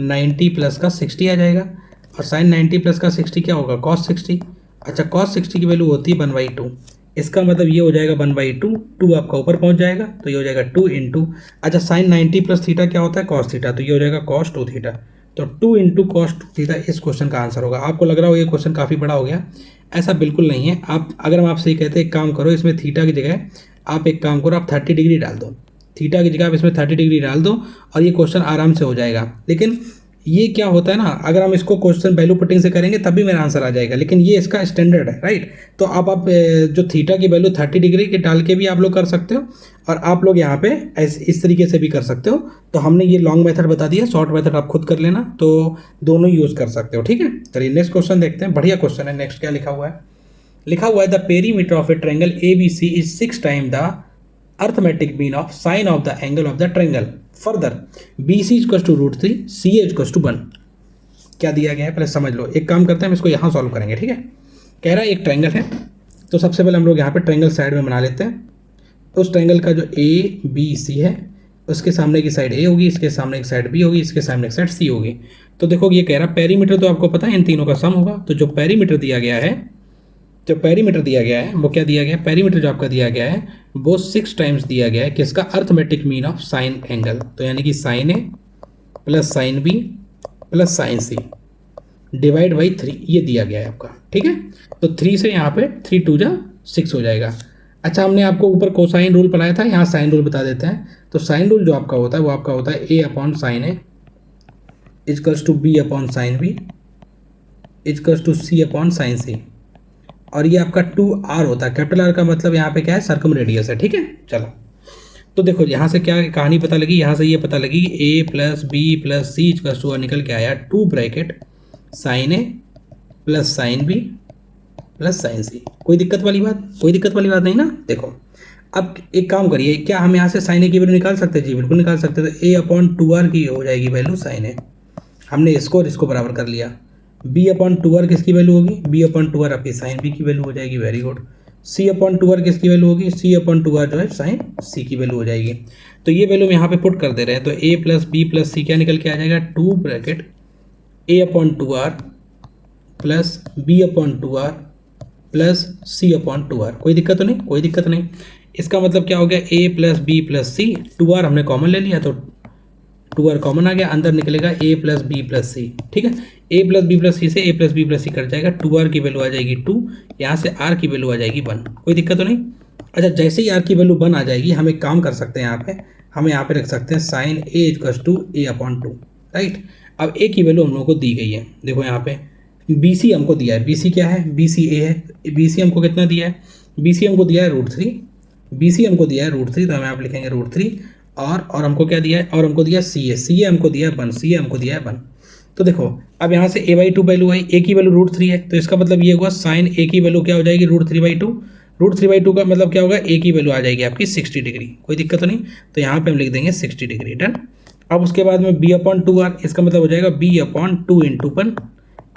90 प्लस का 60 आ जाएगा। और साइन 90 प्लस का 60 क्या होगा, कॉस 60। अच्छा कॉस 60 की वैल्यू होती है 1/2। इसका मतलब ये हो जाएगा 1/2, 2 आपका ऊपर पहुंच जाएगा तो ये हो जाएगा 2 इंटू, अच्छा साइन 90 प्लस थीटा क्या होता है, कॉस थीटा, तो ये हो जाएगा कॉस 2 थीटा। तो 2 इंटू कॉस 2 थीटा इस क्वेश्चन का आंसर होगा। आपको लग रहा हो ये क्वेश्चन काफ़ी बड़ा हो गया, ऐसा बिल्कुल नहीं है। आप अगर हम आपसे ये कहते हैं एक काम करो, इसमें थीटा की जगह आप एक काम करो, आप 30 डिग्री डाल दो, थीटा की जगह आप इसमें 30 डिग्री डाल दो और ये क्वेश्चन आराम से हो जाएगा। लेकिन ये क्या होता है ना, अगर हम इसको क्वेश्चन वैल्यू पुटिंग से करेंगे तभी मेरा आंसर आ जाएगा, लेकिन ये इसका स्टैंडर्ड है, राइट। तो अब आप जो थीटा की वैल्यू 30 डिग्री के डाल के भी आप लोग कर सकते हो और आप लोग यहाँ पे इस तरीके से भी कर सकते हो। तो हमने ये लॉन्ग मेथड बता दिया, शॉर्ट मेथड आप खुद कर लेना, तो दोनों यूज़ कर सकते हो, ठीक है। चलिए नेक्स्ट क्वेश्चन देखते हैं, बढ़िया क्वेश्चन है। नेक्स्ट क्या लिखा हुआ है, लिखा हुआ है the perimeter of A triangle ABC is 6 time the arithmetic mean of sine of the angle of the triangle. Further, BC is equals to √3, CA is equals to 1. क्या दिया गया है पहले समझ लो। एक काम करते हैं, हम इसको यहाँ सॉल्व करेंगे, ठीक है। कह रहा है एक ट्रायंगल है, तो सबसे पहले हम लोग यहाँ पे ट्रायंगल साइड में बना लेते हैं। उस ट्रायंगल का जो ABC है उसके सामने की साइड A होगी, इसके सामने की साइड B होगी, इसके सामने की साइड C होगी। तो देखो ये कह रहा है पेरीमीटर, तो आपको पता है इन तीनों का सम होगा। तो जो पेरीमीटर दिया गया है, वो क्या दिया गया है, पेरीमीटर जो आपका दिया गया है वो 6 टाइम्स दिया गया है किसका, arithmetic mean of sine angle. तो यानी कि sine A plus sine B plus sine c divide by 3 ये दिया गया है आपका, ठीक है। तो 3 से यहाँ पे 3 2 जा 6 हो जाएगा। अच्छा हमने आपको ऊपर कोसाइन रूल पढ़ाया था, यहाँ साइन रूल बता देते हैं। तो साइन रूल जो आपका होता है वो आपका होता है A upon sine A equals to B upon sine B equals to C upon sine C, और ये आपका 2R होता है। कैपिटल R का मतलब यहाँ पे क्या है, सर्कम रेडियस है, ठीक है। चलो तो देखो यहाँ से क्या कहानी पता लगी, यहाँ से ये पता लगी A plus B plus C equals to निकल के आया 2 ब्रैकेट साइन ए plus sine B plus sine C. कोई दिक्कत वाली बात नहीं ना। देखो अब एक काम करिए, क्या हम यहाँ से साइन ए की वैल्यू निकाल सकते हैं, जी बिल्कुल निकाल सकते हैं। तो A अपॉन 2R की हो जाएगी वैल्यू साइन ए, हमने इसको और इसको बराबर कर लिया। B अपॉन 2R किसकी वैल्यू होगी, B अपॉन 2R आपकी साइन B की वैल्यू हो जाएगी, very good. C upon 2R किसकी वैल्यू होगी, C अपॉन 2R जो है साइन C की वैल्यू हो जाएगी। तो ये वैल्यू हम यहाँ पे पुट कर दे रहे हैं। तो A plus B plus C क्या निकल के आ जाएगा, 2 bracket A upon 2R plus B upon 2R plus C upon 2R। कोई दिक्कत तो नहीं, कोई दिक्कत नहीं। इसका मतलब क्या हो गया, A plus B plus C, 2R हमने कॉमन ले लिया तो 2R कॉमन आ गया, अंदर निकलेगा A plus B plus C, ठीक है। A plus B plus C से A plus B plus C cut जाएगा, 2R की वैल्यू आ जाएगी 2, यहाँ से R की वैल्यू आ जाएगी 1। कोई दिक्कत तो नहीं। अच्छा जैसे ही R की वैल्यू 1 आ जाएगी, हम एक काम कर सकते हैं, हम यहाँ पे रख सकते हैं sine A equals to A upon 2, right. अब A की वैल्यू हम लोगों को दी गई है, देखो यहाँ पे BC हमको दिया है, BC क्या है, BC A है। BC हमको कितना दिया है, BC हमको दिया है √3, BC हमको दिया है √3, तो हम यहाँ पे लिखेंगे √3। और हमको क्या दिया है, और हमको दिया CA हमको दिया है 1, CA हमको दिया है 1। तो देखो अब यहाँ से A/2 वैल्यू आई, A की वैल्यू √3 है, तो इसका मतलब ये हुआ साइन A की वैल्यू क्या हो जाएगी, √3/2। √3/2 का मतलब क्या होगा, A की वैल्यू आ जाएगी आपकी 60 डिग्री। कोई दिक्कत तो नहीं। तो यहाँ पे हम लिख देंगे 60 डिग्री, डन। अब उसके बाद में B अपॉन 2R, इसका मतलब हो जाएगा B upon 2 into 1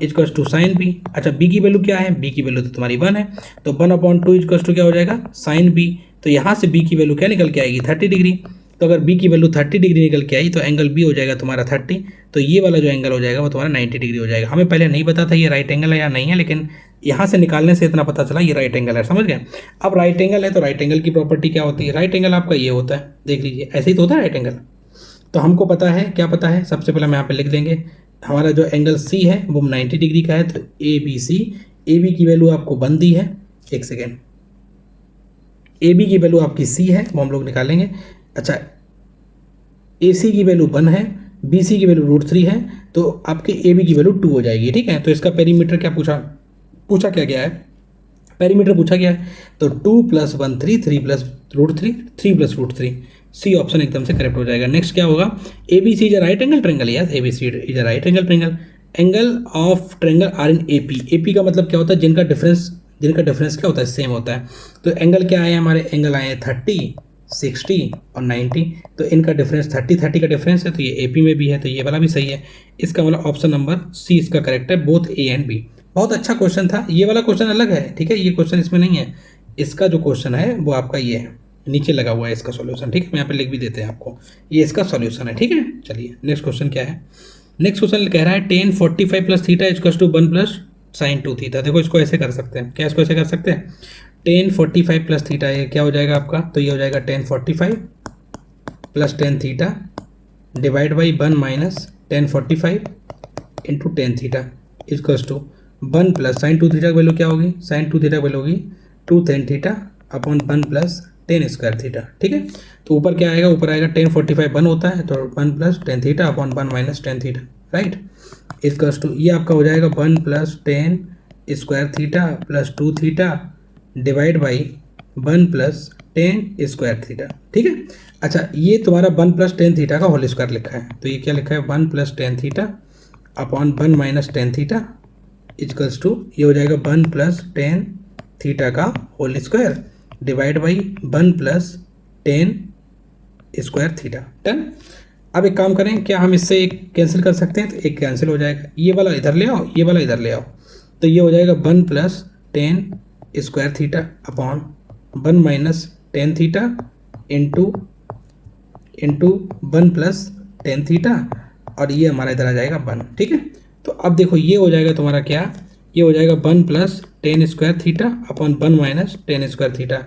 equals to sine B। अच्छा B की वैल्यू क्या है, B की वैल्यू तो तुम्हारी 1 है, तो 1 अपॉन 2 इजकल्स टू क्या हो जाएगा, साइन B। तो यहाँ से B की वैल्यू क्या निकल के आएगी, 30 डिग्री। तो अगर बी की वैल्यू 30 डिग्री निकल के आई तो एंगल बी हो जाएगा तुम्हारा 30, तो ये वाला जो एंगल हो जाएगा वो तुम्हारा 90 डिग्री हो जाएगा। हमें पहले नहीं पता था ये राइट एंगल है या नहीं है, लेकिन यहाँ से निकालने से इतना पता चला ये राइट एंगल है, समझ गए। अब राइट एंगल है तो राइट एंगल की प्रॉपर्टी क्या होती है, राइट एंगल आपका ये होता है, देख लीजिए ऐसे ही तो होता है राइट एंगल। तो हमको पता है, क्या पता है, सबसे पहले हम यहाँ पे लिख देंगे हमारा जो एंगल सी है वो 90 डिग्री का है, तो ए बी की वैल्यू आपको 1 दी है, एक सेकेंड, ए बी की वैल्यू आपकी सी है वो हम लोग निकालेंगे। अच्छा, ए सी की वैल्यू 1 है, बी सी की वैल्यू √3 है, तो आपकी ए बी की वैल्यू 2 हो जाएगी, ठीक है। तो इसका पेरीमीटर क्या पूछा क्या गया है, पेरीमीटर पूछा गया है, तो 2 + 1 3, 3 + √3, 3 + √3, सी ऑप्शन एकदम से करेक्ट हो जाएगा। नेक्स्ट क्या होगा, A B C is a right angle triangle, yes A B C is a right angle triangle, angle of triangle are in A P, A P का मतलब क्या होता है, जिनका डिफरेंस क्या होता है, सेम होता है। तो एंगल क्या आए हमारे, एंगल आए हैं 30, 60 और 90, तो इनका डिफरेंस 30 का डिफरेंस है, तो ये एपी में भी है, तो ये वाला भी सही है। इसका मतलब ऑप्शन नंबर सी इसका करेक्ट है, बोथ ए एंड बी। बहुत अच्छा क्वेश्चन था, ये वाला क्वेश्चन अलग है, ठीक है, ये क्वेश्चन इसमें नहीं है। इसका जो क्वेश्चन है वो आपका ये है, नीचे लगा हुआ है इसका सॉल्यूशन, ठीक है, मैं यहाँ पे लिख भी देते हैं आपको, ये इसका सॉल्यूशन है, ठीक है। चलिए नेक्स्ट क्वेश्चन क्या है, नेक्स्ट क्वेश्चन कह रहा है tan 45 + थीटा = 1 + sin 2 थीटा। देखो इसको ऐसे कर सकते हैं, क्या इसको ऐसे कर सकते हैं, tan 45 + थीटा, ये क्या हो जाएगा आपका, तो ये हो जाएगा tan 45 + tan theta divide by 1 - tan 45 × tan theta = 1 + sin 2 theta की वैल्यू क्या होगी, sin 2 थीटा की वैल्यू होगी 2 tan theta upon 1 + tan square theta, ठीक है। तो ऊपर क्या आएगा, ऊपर आएगा tan 45 1 होता है, तो 1 + tan theta upon 1 - tan theta, right, = ये आपका हो जाएगा 1 + tan square theta + 2 theta divide by 1 + tan square theta, ठीक है। अच्छा, ये तुम्हारा 1 + tan थीटा का होल स्क्वायर लिखा है, तो ये क्या लिखा है, 1 + tan theta upon 1 - tan theta = ये हो जाएगा 1 + tan थीटा का whole square divide by 1 + tan square theta, done. अब एक काम करें, क्या हम इससे एक कैंसिल कर सकते हैं, तो एक कैंसिल हो जाएगा, ये वाला इधर ले आओ, ये वाला इधर ले आओ, तो ये हो जाएगा 1 + tan square theta upon 1 - tan theta into 1 + tan theta, और ये हमारा इधर आ जाएगा 1, ठीक है। तो अब देखो ये हो जाएगा तुम्हारा क्या, ये हो जाएगा 1 + tan square theta upon 1 - tan square theta.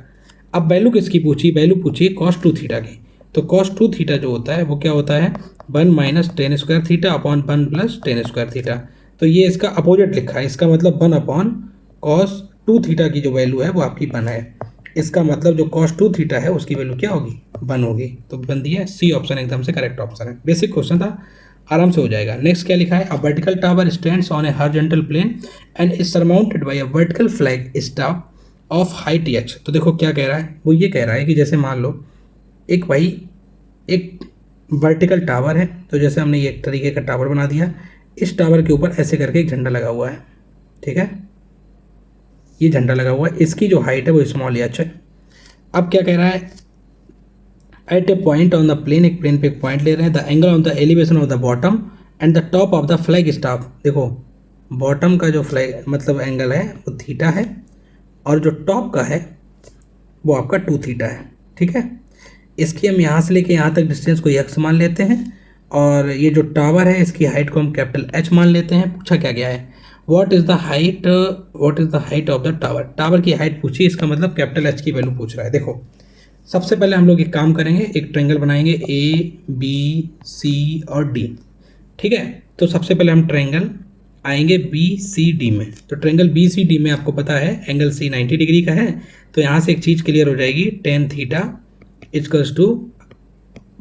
अब वैल्यू किसकी पूछी, वैल्यू पूछी cos 2 थीटा की, तो cos 2 थीटा जो होता है वो क्या होता है, 1 - tan square theta upon 1 + tan square theta. तो ये इसका अपोजिट लिखा है, इसका मतलब 1 अपॉन cos 2 थीटा की जो वैल्यू है वो आपकी 1 है, इसका मतलब जो cos 2 थीटा है उसकी वैल्यू क्या होगी, 1 होगी। तो बन दिया, सी ऑप्शन एकदम से करेक्ट ऑप्शन है, बेसिक क्वेश्चन था, आराम से हो जाएगा। नेक्स्ट क्या लिखा है, a vertical tower stands on a horizontal plane and is surmounted by a vertical flag staff of height h। तो देखो क्या कह रहा है, वो ये कह रहा है कि जैसे मान लो एक वर्टिकल टावर है, तो जैसे हमने ये एक तरीके का टावर बना दिया, इस टावर के ऊपर ऐसे करके एक झंडा लगा हुआ है, ठीक है, ये झंडा लगा हुआ है, इसकी जो हाइट है वो स्मॉल h है। अब क्या कह रहा है, at a point on the plane, एक प्लेन पे एक पॉइंट ले रहे हैं, the angle on the elevation of the bottom and the top of the flag staff. देखो बॉटम का जो फ्लैग मतलब एंगल है वो थीटा है, और जो टॉप का है वो आपका 2 थीटा है, ठीक है। इसकी हम यहाँ से लेके यहाँ तक डिस्टेंस को x मान लेते हैं, और ये जो टावर है इसकी हाइट को हम कैपिटल H मान लेते हैं। पूछा क्या गया है, what is the height of the tower, tower की हाइट पूछी, इसका मतलब कैपिटल H की वैल्यू पूछ रहा है। देखो सबसे पहले हम लोग एक काम करेंगे, एक ट्रायंगल बनाएंगे ABC और D, ठीक है। तो सबसे पहले हम ट्रायंगल आएंगे BCD में, तो ट्रायंगल BCD में आपको पता है एंगल C 90 डिग्री का है, तो यहाँ से एक चीज़ क्लियर हो जाएगी, tan theta =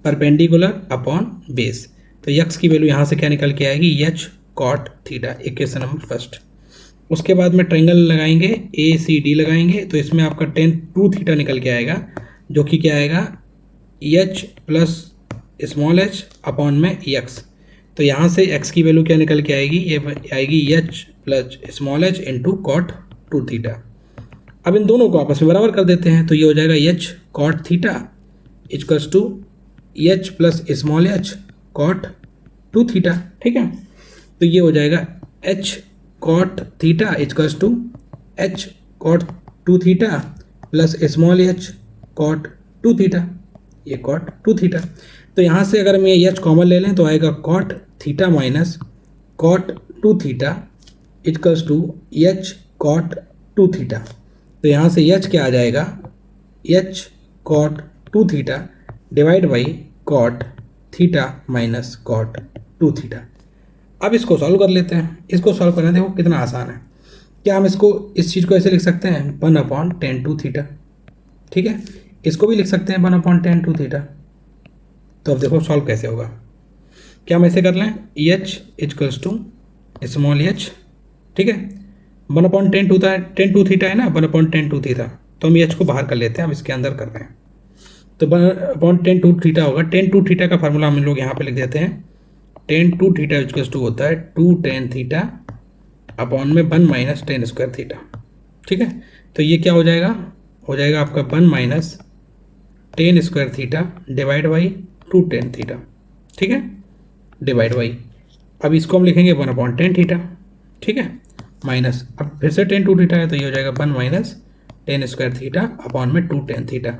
perpendicular upon base. तो x की वैल्यू यहाँ से क्या निकल के आएगी, h cot theta, equation number first. उसके बाद में ट्रायंगल लगाएंगे ACD लगाएंगे, तो इसमें आपका tan 2 थीटा निकल के आएगा, जो कि क्या आएगा, h + स्मॉल h अपॉन में x। तो यहाँ से x की वैल्यू क्या निकल के आएगी, ये आएगी h + small h into cot 2 theta. अब इन दोनों को आपस में बराबर कर देते हैं, तो ये हो जाएगा h cot theta = h + small h cot 2 theta, ठीक है। तो ये हो जाएगा h cot theta = h cot 2 theta plus small h cot 2 theta, ये कॉट 2 थीटा। तो यहाँ से अगर हम ये एच कॉमन ले लें तो आएगा cot theta minus cot 2 theta equals to h cot 2 theta. तो यहाँ से एच क्या आ जाएगा, h cot 2 theta divide by cot theta minus cot 2 theta. अब इसको सॉल्व कर लेते हैं। इसको सॉल्व करना देखो कितना आसान है। क्या हम इसको इस चीज़ को ऐसे लिख सकते हैं 1/10 थीटा, ठीक है। इसको भी लिख सकते हैं 1/10 थीटा। तो अब देखो सॉल्व कैसे होगा। क्या हम ऐसे कर लें, h equals to small h, ठीक है। 1/10 थीटा है ना, 1/10 थीटा। तो हम एच को बाहर कर लेते हैं, अब इसके अंदर कर रहे हैं। तो 1/10 थीटा होगा। 10 थीटा का फार्मूला हम लोग यहाँ पे लिख देते हैं। 10 थीटा इक्वल्स टू होता है 2 tan थीटा अपॉन में 1 माइनस 10 स्क्वायर थीटा, ठीक है। तो ये क्या हो जाएगा, हो जाएगा आपका 1 minus 10 square theta divide by 2 tan theta, ठीक है, डिवाइड बाई, अब इसको हम लिखेंगे 1/10 थीटा, ठीक है, माइनस, अब फिर से 10 थीटा है तो ये हो जाएगा 1 माइनस 10 स्क्वायर थीटा अपॉन में 2 tan थीटा,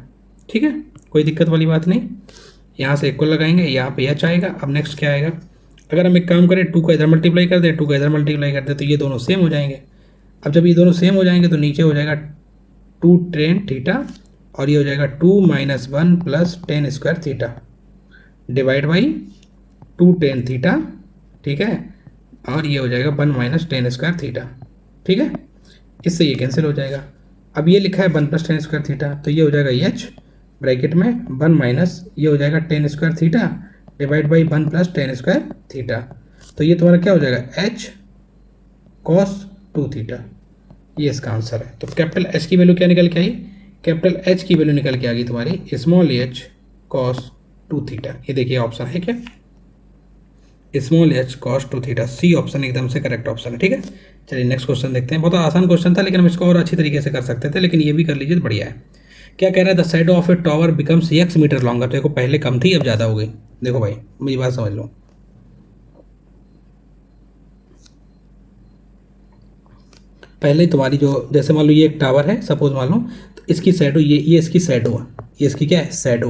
ठीक है। कोई दिक्कत वाली बात नहीं। यहाँ से इक्वल लगाएंगे, यहाँ पे एच आएगा। अब नेक्स्ट क्या आएगा, अगर हम एक काम करें 2 का इधर मल्टीप्लाई कर दें, 2 का इधर मल्टीप्लाई कर दें तो ये दोनों सेम हो जाएंगे। अब जब ये दोनों सेम हो जाएंगे तो नीचे हो जाएगा 2 tan थीटा और ये हो जाएगा 2 minus 1 plus 10 square theta divide by 2 tan theta, ठीक है, और ये हो जाएगा 1 माइनस 10 स्क्वायर थीटा, ठीक है। इससे ये कैंसिल हो जाएगा। अब ये लिखा है 1 प्लस 10 स्क्वायर थीटा, तो ये हो जाएगा एच ब्रैकेट में 1 माइनस ये हो जाएगा 10 square theta divide by 1 plus 10 square theta. तो ये तुम्हारा क्या हो जाएगा एच कॉस 2 थीटा, ये इसका आंसर है। तो कैपिटल एच की वैल्यू क्या निकल के आई, कैपिटल एच की वैल्यू निकल के आ गई तुम्हारी स्मॉल एच कॉस 2 थीटा। ये देखिए ऑप्शन है क्या, small h cos 2 theta. C option एकदम से करेक्ट ऑप्शन है, ठीक है। चलिए नेक्स्ट क्वेश्चन देखते हैं। बहुत आसान क्वेश्चन था लेकिन हम इसको और अच्छी तरीके से कर सकते थे, लेकिन ये भी कर लीजिए तो बढ़िया है। क्या कह रहा है, the shadow of a tower becomes x metre longer. देखो पहले कम थी अब ज़्यादा हो गई। देखो भाई मेरी बात समझ लो, पहले तुम्हारी जो जैसे मान लो ये एक टावर है सपोज मान लो, तो इसकी शैडो ये इसकी शैडो है, ये इसकी क्या है शैडो।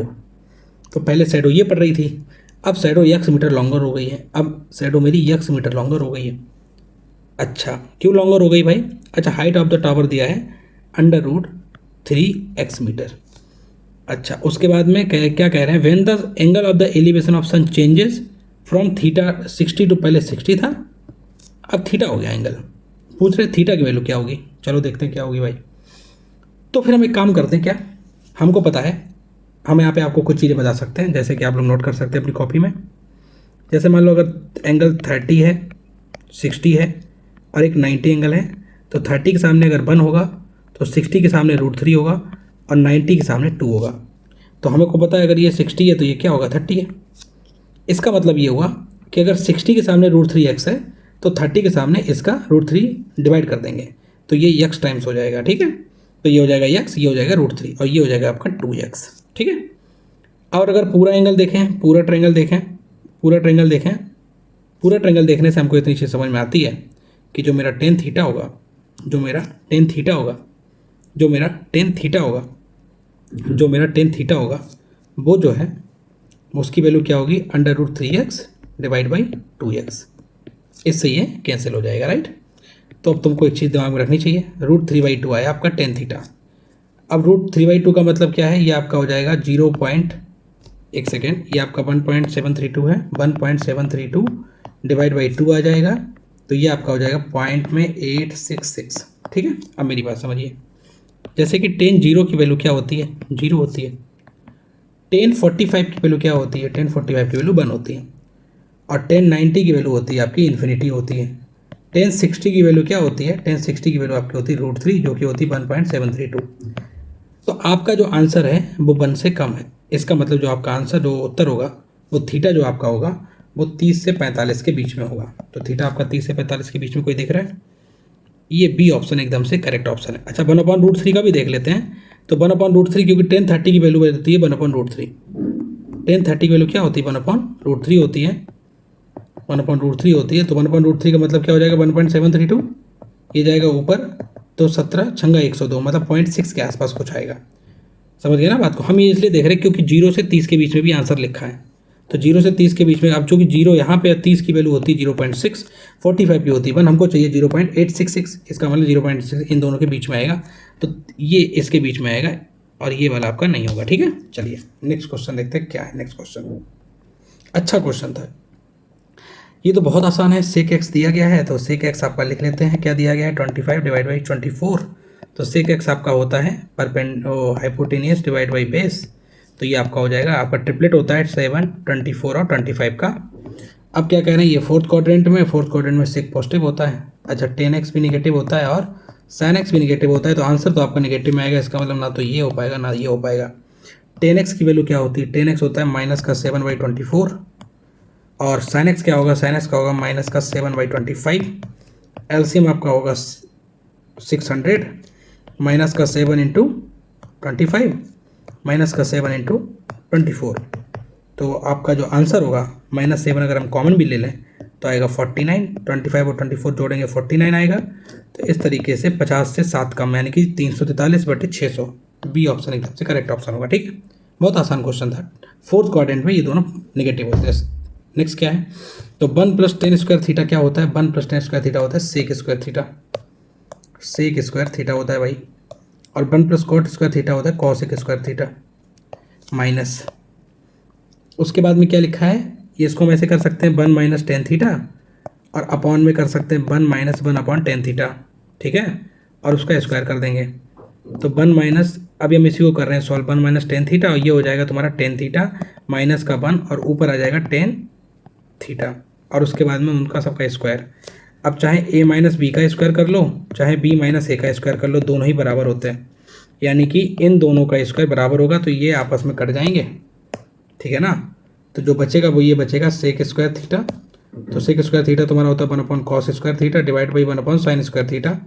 तो पहले शैडो ये पड़ रही थी, अब शैडो x मीटर लॉन्गर हो गई है। अब शैडो मेरी x मीटर लॉन्गर हो गई है। अच्छा क्यों लॉन्गर हो गई भाई, अच्छा हाइट ऑफ द टावर दिया है √3x मीटर। अच्छा उसके बाद में क्या कह रहे हैं, when the angle of the elevation of sun changes from theta 60 to, पहले 60 था अब थीटा हो गया एंगल। पूछ रहे थीटा की वैल्यू क्या होगी, चलो देखते हैं क्या होगी भाई। तो फिर हम एक काम करते हैं, क्या हमको पता है, हम यहाँ पे आपको कुछ चीज़ें बता सकते हैं जैसे कि आप लोग नोट कर सकते हैं अपनी कॉपी में। जैसे मान लो अगर एंगल 30 है, 60 है और एक 90 एंगल है, तो 30 के सामने अगर 1 होगा तो 60 के सामने √3 होगा और 90 के सामने 2 होगा। तो हमें को पता है अगर ये 60 है तो ये क्या होगा 30 है। इसका मतलब ये हुआ कि अगर 60 के सामने √3x है तो 30 के सामने इसका √3 डिवाइड कर देंगे तो ये x टाइम्स हो जाएगा, ठीक है। तो ये हो जाएगा x, ये हो जाएगा √3 और ये हो जाएगा आपका 2x, ठीक है। और अगर पूरा एंगल देखें, पूरा ट्रायंगल देखें, पूरा ट्रायंगल देखें, पूरा ट्रायंगल देखने से हमको इतनी चीज़ समझ में आती है कि जो मेरा tan थीटा होगा, जो मेरा tan थीटा होगा, जो मेरा tan थीटा होगा, जो मेरा tan थीटा होगा वो जो है उसकी वैल्यू क्या होगी √3x डिवाइड बाई 2x। इससे ये कैंसिल हो जाएगा, राइट। तो अब तुमको एक चीज़ दिमाग में रखनी चाहिए, √3/2 आया आपका tan थीटा। अब √3/2 का मतलब क्या है, ये आपका हो जाएगा 1 सेकेंड, ये आपका 1.732 है, 1.732 डिवाइड बाई 2 आ जाएगा तो ये आपका हो जाएगा 0.866, ठीक है। अब मेरी बात समझिए, जैसे कि tan 0 की वैल्यू क्या होती है, 0 होती है। tan 45 की वैल्यू क्या होती है, tan 45 की वैल्यू 1 होती है। और tan 90 की वैल्यू होती है आपकी इन्फिनिटी होती है। tan 60 की वैल्यू क्या होती है, tan 60 की वैल्यू आपकी होती है √3 जो कि होती है 1.732। तो आपका जो आंसर है वो 1 से कम है। इसका मतलब जो आपका आंसर जो उत्तर होगा वो थीटा जो आपका होगा वो 30 से 45 के बीच में होगा। तो थीटा आपका 30 से 45 के बीच में कोई दिख रहा है, ये बी ऑप्शन एकदम से करेक्ट ऑप्शन है। अच्छा 1/√3 का भी देख लेते हैं। तो 1/√3 क्योंकि tan 30 की वैल्यू होती है 1/√3। tan 30 की वैल्यू क्या होती है 1/√3 होती है, 1/√3 होती है। तो 1/√3 का मतलब क्या हो जाएगा 1.732, ये जाएगा ऊपर तो 17 छंगा 102 मतलब 0.6 के आसपास कुछ आएगा। समझ गए ना बात को। हम ये इसलिए देख रहे हैं क्योंकि 0 से 30 के बीच में भी आंसर लिखा है, तो 0 से 30 के बीच में, अब चूँकि 0 यहाँ पे 30 की वैल्यू होती है 0.6, 45 की होती है 1, हमको चाहिए 0.866, इसका मतलब 0.6 इन दोनों के बीच में आएगा, तो ये इसके बीच में आएगा और ये वाला आपका नहीं होगा। ठीक है, चलिए नेक्स्ट क्वेश्चन देखते हैं क्या है। नेक्स्ट क्वेश्चन अच्छा क्वेश्चन था, ये तो बहुत आसान है। सेक एक्स दिया गया है तो सेक एक्स आपका लिख लेते हैं, क्या दिया गया है 25 डिवाइड बाई 24, तो सेक एक्स आपका होता है हाइपोटेनियस डिवाइड बाई बेस, तो ये आपका हो जाएगा, आपका ट्रिपलेट होता है 7, 24 और 25 का। अब क्या कह रहे हैं, ये फोर्थ क्वाड्रेंट में सेक पॉजिटिव होता है, अच्छा tan x भी निगेटिव होता है और sin x भी निगेटिव होता है, तो आंसर तो आपका निगेटिव में आएगा, इसका मतलब ना तो ये हो पाएगा ना ये हो पाएगा। tan x की वैल्यू क्या होती है, tan x होता है -7/24 और sin x क्या होगा, sin x का होगा -7/25, एलसीएम आपका होगा 600 -7 इंटू 25 -7 इंटू 24, तो आपका जो आंसर होगा -7 अगर हम कॉमन भी ले लें तो आएगा 49, 25 और 24 जोड़ेंगे 49 आएगा, तो इस तरीके से 50 से 7 कम यानी कि 343/600, बी ऑप्शन एकदम से करेक्ट ऑप्शन होगा। ठीक है, बहुत आसान क्वेश्चन था। फोर्थ क्वाड्रेंट में ये दोनों निगेटिव होते हैं। नेक्स्ट क्या है, तो 1 + tan स्क्वायर थीटा क्या होता है, 1 + tan स्क्वायर थीटा होता है sec square theta, sec square theta होता है भाई, और 1 + cot स्क्वायर थीटा होता है कॉसेक स्क्वायर थीटा माइनस, उसके बाद में क्या लिखा है, ये इसको हम ऐसे कर सकते हैं 1 - tan थीटा और अपॉन में कर सकते हैं 1 - 1/tan थीटा, ठीक है, और उसका स्क्वायर कर देंगे, तो 1 अभी हम इसी को कर रहे हैं सॉल्व, 1 - tan थीटा और ये हो जाएगा तुम्हारा tan थीटा माइनस का 1 और ऊपर आ जाएगा tan थीटा और उसके बाद में उनका सबका स्क्वायर। अब चाहे a - b का स्क्वायर कर लो, चाहे b - a का स्क्वायर कर लो, दोनों ही बराबर होते हैं, यानी कि इन दोनों का स्क्वायर बराबर होगा तो ये आपस में कट जाएंगे, ठीक है ना, तो जो बचेगा वो ये बचेगा सेक स्क्वायर थीटा, तो सेक स्क्वायर थीटा तुम्हारा होता है 1/cos square theta divide by 1/sin square theta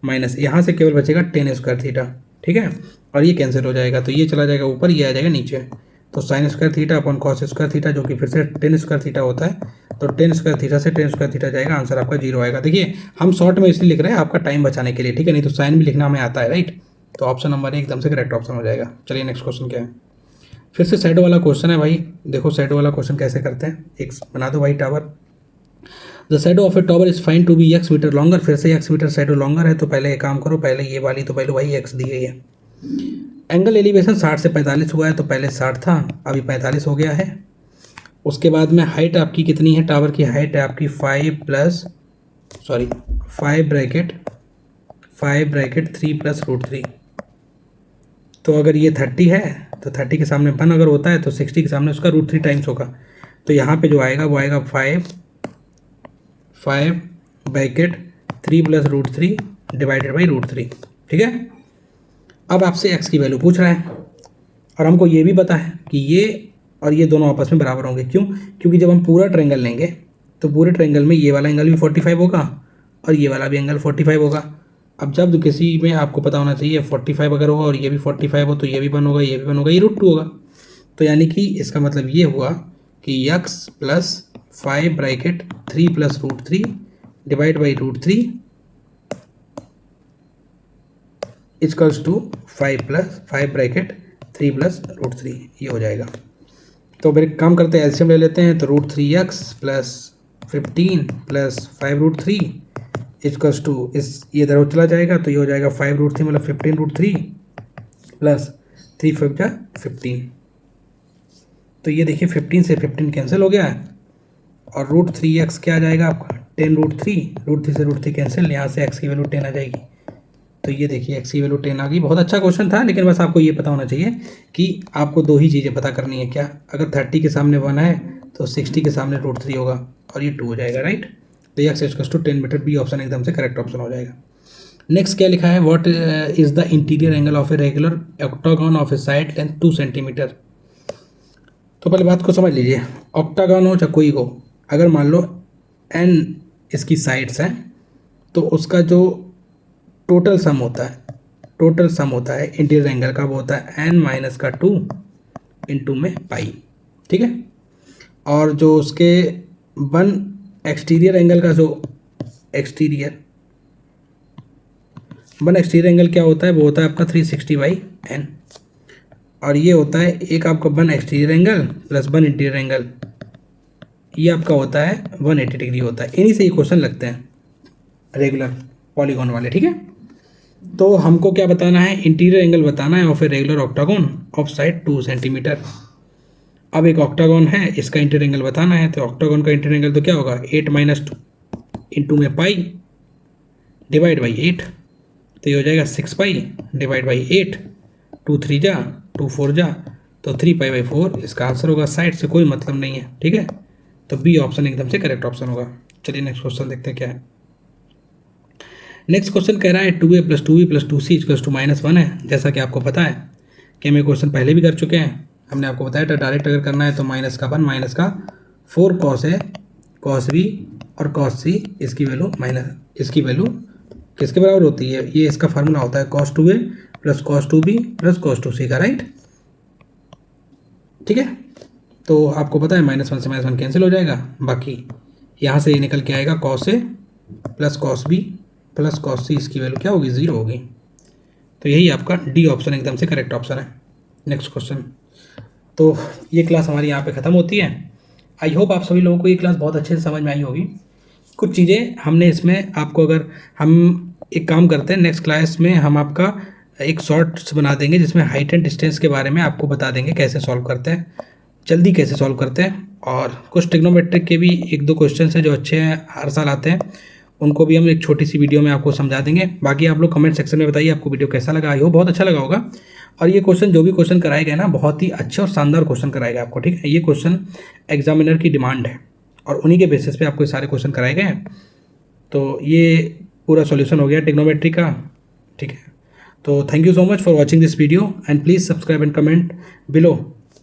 minus यहाँ से केवल बचेगा tan स्क्वायर थीटा, ठीक है, और ये कैंसिल हो जाएगा, तो ये चला जाएगा ऊपर, ये आ जाएगा नीचे, तो sin square theta upon cos square theta जो कि फिर से tan स्क्वायर थीटा होता है, तो tan स्क्वायर थीटा से tan स्क्वायर थीटा जाएगा, आंसर आपका 0 आएगा। देखिए हम शॉर्ट में इसलिए लिख रहे हैं आपका टाइम बचाने के लिए, ठीक है, नहीं तो साइन भी लिखना हमें आता है, राइट, तो ऑप्शन नंबर 1 एकदम से करेक्ट ऑप्शन हो जाएगा। चलिए नेक्स्ट क्वेश्चन क्या है, फिर से शैडो वाला क्वेश्चन है भाई। देखो शैडो वाला क्वेश्चन कैसे करते हैं, एक बना दो भाई tower, the shadow of a tower is find to be x metre longer, फिर से x मीटर शैडो लॉन्गर है, तो पहले एक काम करो, पहले ये वाली तो पहले भाई x दी गई है, एंगल एलिवेशन 60 से 45 हुआ है, तो पहले 60 था अभी 45 हो गया है, उसके बाद में हाइट आपकी कितनी है, टावर की हाइट है आपकी 5 ब्रैकेट 3 + √3, तो अगर ये 30 है तो 30 के सामने 1 अगर होता है तो 60 के सामने उसका √3 टाइम्स होगा, तो यहाँ पे जो आएगा वो आएगा 5 ब्रैकेट 3 + √3 डिवाइडेड बाई √3, ठीक है। अब आपसे x की वैल्यू पूछ रहा है और हमको ये भी पता है कि ये और ये दोनों आपस में बराबर होंगे, क्यों, क्योंकि जब हम पूरा ट्रायंगल लेंगे तो पूरे ट्रायंगल में ये वाला एंगल भी 45 होगा और ये वाला भी एंगल 45 होगा। अब जब किसी में आपको पता होना चाहिए 45 अगर होगा और ये भी 45 हो तो ये भी 1 होगा, ये भी 1 होगा, ये √2 होगा, तो यानी कि इसका मतलब ये हुआ कि x + 5 bracket 3 + √3 divide by √3 equals to 5 bracket 3 + √3, ये हो जाएगा। तो फिर एक काम करते हैं, एलसीएम ले लेते हैं, तो √3x + 15 + 5 √3 इक्वल्स टू इस ये इधर चला जाएगा, तो ये हो जाएगा 5 √3 मतलब 15 √3 प्लस 3 5 जा 15, तो ये देखिए 15 से 15 कैंसिल हो गया है और √3x क्या आ जाएगा आपका 10 √3 से √3 कैंसिल, यहाँ से x की वैल्यू 10 आ जाएगी, तो ये देखिए x की वैल्यू 10 आ गई। बहुत अच्छा क्वेश्चन था, लेकिन बस आपको ये पता होना चाहिए कि आपको दो ही चीज़ें पता करनी है, क्या, अगर 30 के सामने 1 है तो 60 के सामने √3 होगा और ये 2 हो जाएगा, राइट, तो x = 10 मीटर, बी ऑप्शन एकदम से करेक्ट ऑप्शन हो जाएगा। नेक्स्ट क्या लिखा है, what is the interior angle of a regular octagon of A side length 2 centimetre. तो पहले बात को समझ लीजिए, ऑक्टागन हो चाहे कोई हो, अगर मान लो n इसकी साइड्स हैं तो उसका जो टोटल सम होता है इंटीरियर एंगल का, वो होता है n-2 इंटू में पाई, ठीक है, और जो उसके एक्सटीरियर एंगल का जो एक्सटीरियर एंगल क्या होता है, वो होता है आपका 360/n, और ये होता है एक आपका 1 exterior angle plus 1 interior angle, ये आपका होता है 180 डिग्री होता है। इन्हीं से ये क्वेश्चन लगते हैं रेगुलर पॉलीगॉन वाले, ठीक है। तो हमको क्या बताना है, इंटीरियर एंगल बताना है और फिर regular octagon of side 2 centimetre. अब एक ऑक्टागोन है, इसका इंटीरियर एंगल बताना है, तो ऑक्टागोन का इंटीरियर एंगल तो क्या होगा 8 - 2 इंटू में पाई डिवाइड बाई 8, तो ये हो जाएगा 6 पाई डिवाइड बाई 8, 2 3 जा 2 4 जा, तो 3 पाई बाई 4 इसका आंसर होगा। साइड से कोई मतलब नहीं है, ठीक है। तो बी ऑप्शन एकदम से करेक्ट ऑप्शन होगा। चलिए नेक्स्ट क्वेश्चन देखते हैं क्या है। नेक्स्ट क्वेश्चन कह रहा है 2a + 2b + 2c = -1 है। जैसा कि आपको पता है कि हम ये क्वेश्चन पहले भी कर चुके हैं, हमने आपको बताया था डायरेक्ट अगर करना है तो माइनस का 1 माइनस का 4 कॉस है कॉस बी और कॉस सी, इसकी वैल्यू किसके बराबर होती है, ये इसका फार्मूला होता है cos 2a + cos 2b + cos 2c का, राइट, ठीक है। तो आपको पता है -1 से -1 कैंसिल हो जाएगा, बाकी यहाँ से ये निकल के आएगा cos a + cos b + cos c, इसकी वैल्यू क्या होगी 0 होगी। तो यही आपका डी ऑप्शन एकदम से करेक्ट ऑप्शन है। Next question. तो ये क्लास हमारी यहाँ पे ख़त्म होती है। आई होप आप सभी लोगों को ये क्लास बहुत अच्छे से समझ में आई होगी। कुछ चीज़ें हमने इसमें आपको, अगर हम एक काम करते हैं नेक्स्ट क्लास में हम आपका एक शॉर्ट्स बना देंगे जिसमें हाइट एंड डिस्टेंस के बारे में आपको बता देंगे कैसे सॉल्व करते हैं, जल्दी कैसे सॉल्व करते हैं। और कुछ ट्रिग्नोमेट्रिक के भी 1-2 क्वेश्चन हैं जो अच्छे हैं, हर साल आते हैं, उनको भी हम एक छोटी सी वीडियो में आपको समझा देंगे। बाकी आप लोग कमेंट सेक्शन में बताइए आपको वीडियो कैसा लगा। आई होप बहुत अच्छा लगा होगा। और ये क्वेश्चन जो भी क्वेश्चन कराए गए ना, बहुत ही अच्छे और शानदार क्वेश्चन कराए गए आपको, ठीक है। ये क्वेश्चन एग्जामिनर की डिमांड है और उन्हीं के बेसिस पे आपको ये सारे क्वेश्चन कराए गए हैं। तो ये पूरा सॉल्यूशन हो गया ट्रिग्नोमेट्री का, ठीक है। तो thank you so much for watching this video and please subscribe and comment below,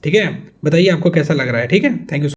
ठीक है। बताइए आपको कैसा लग रहा है, ठीक है। Thank you.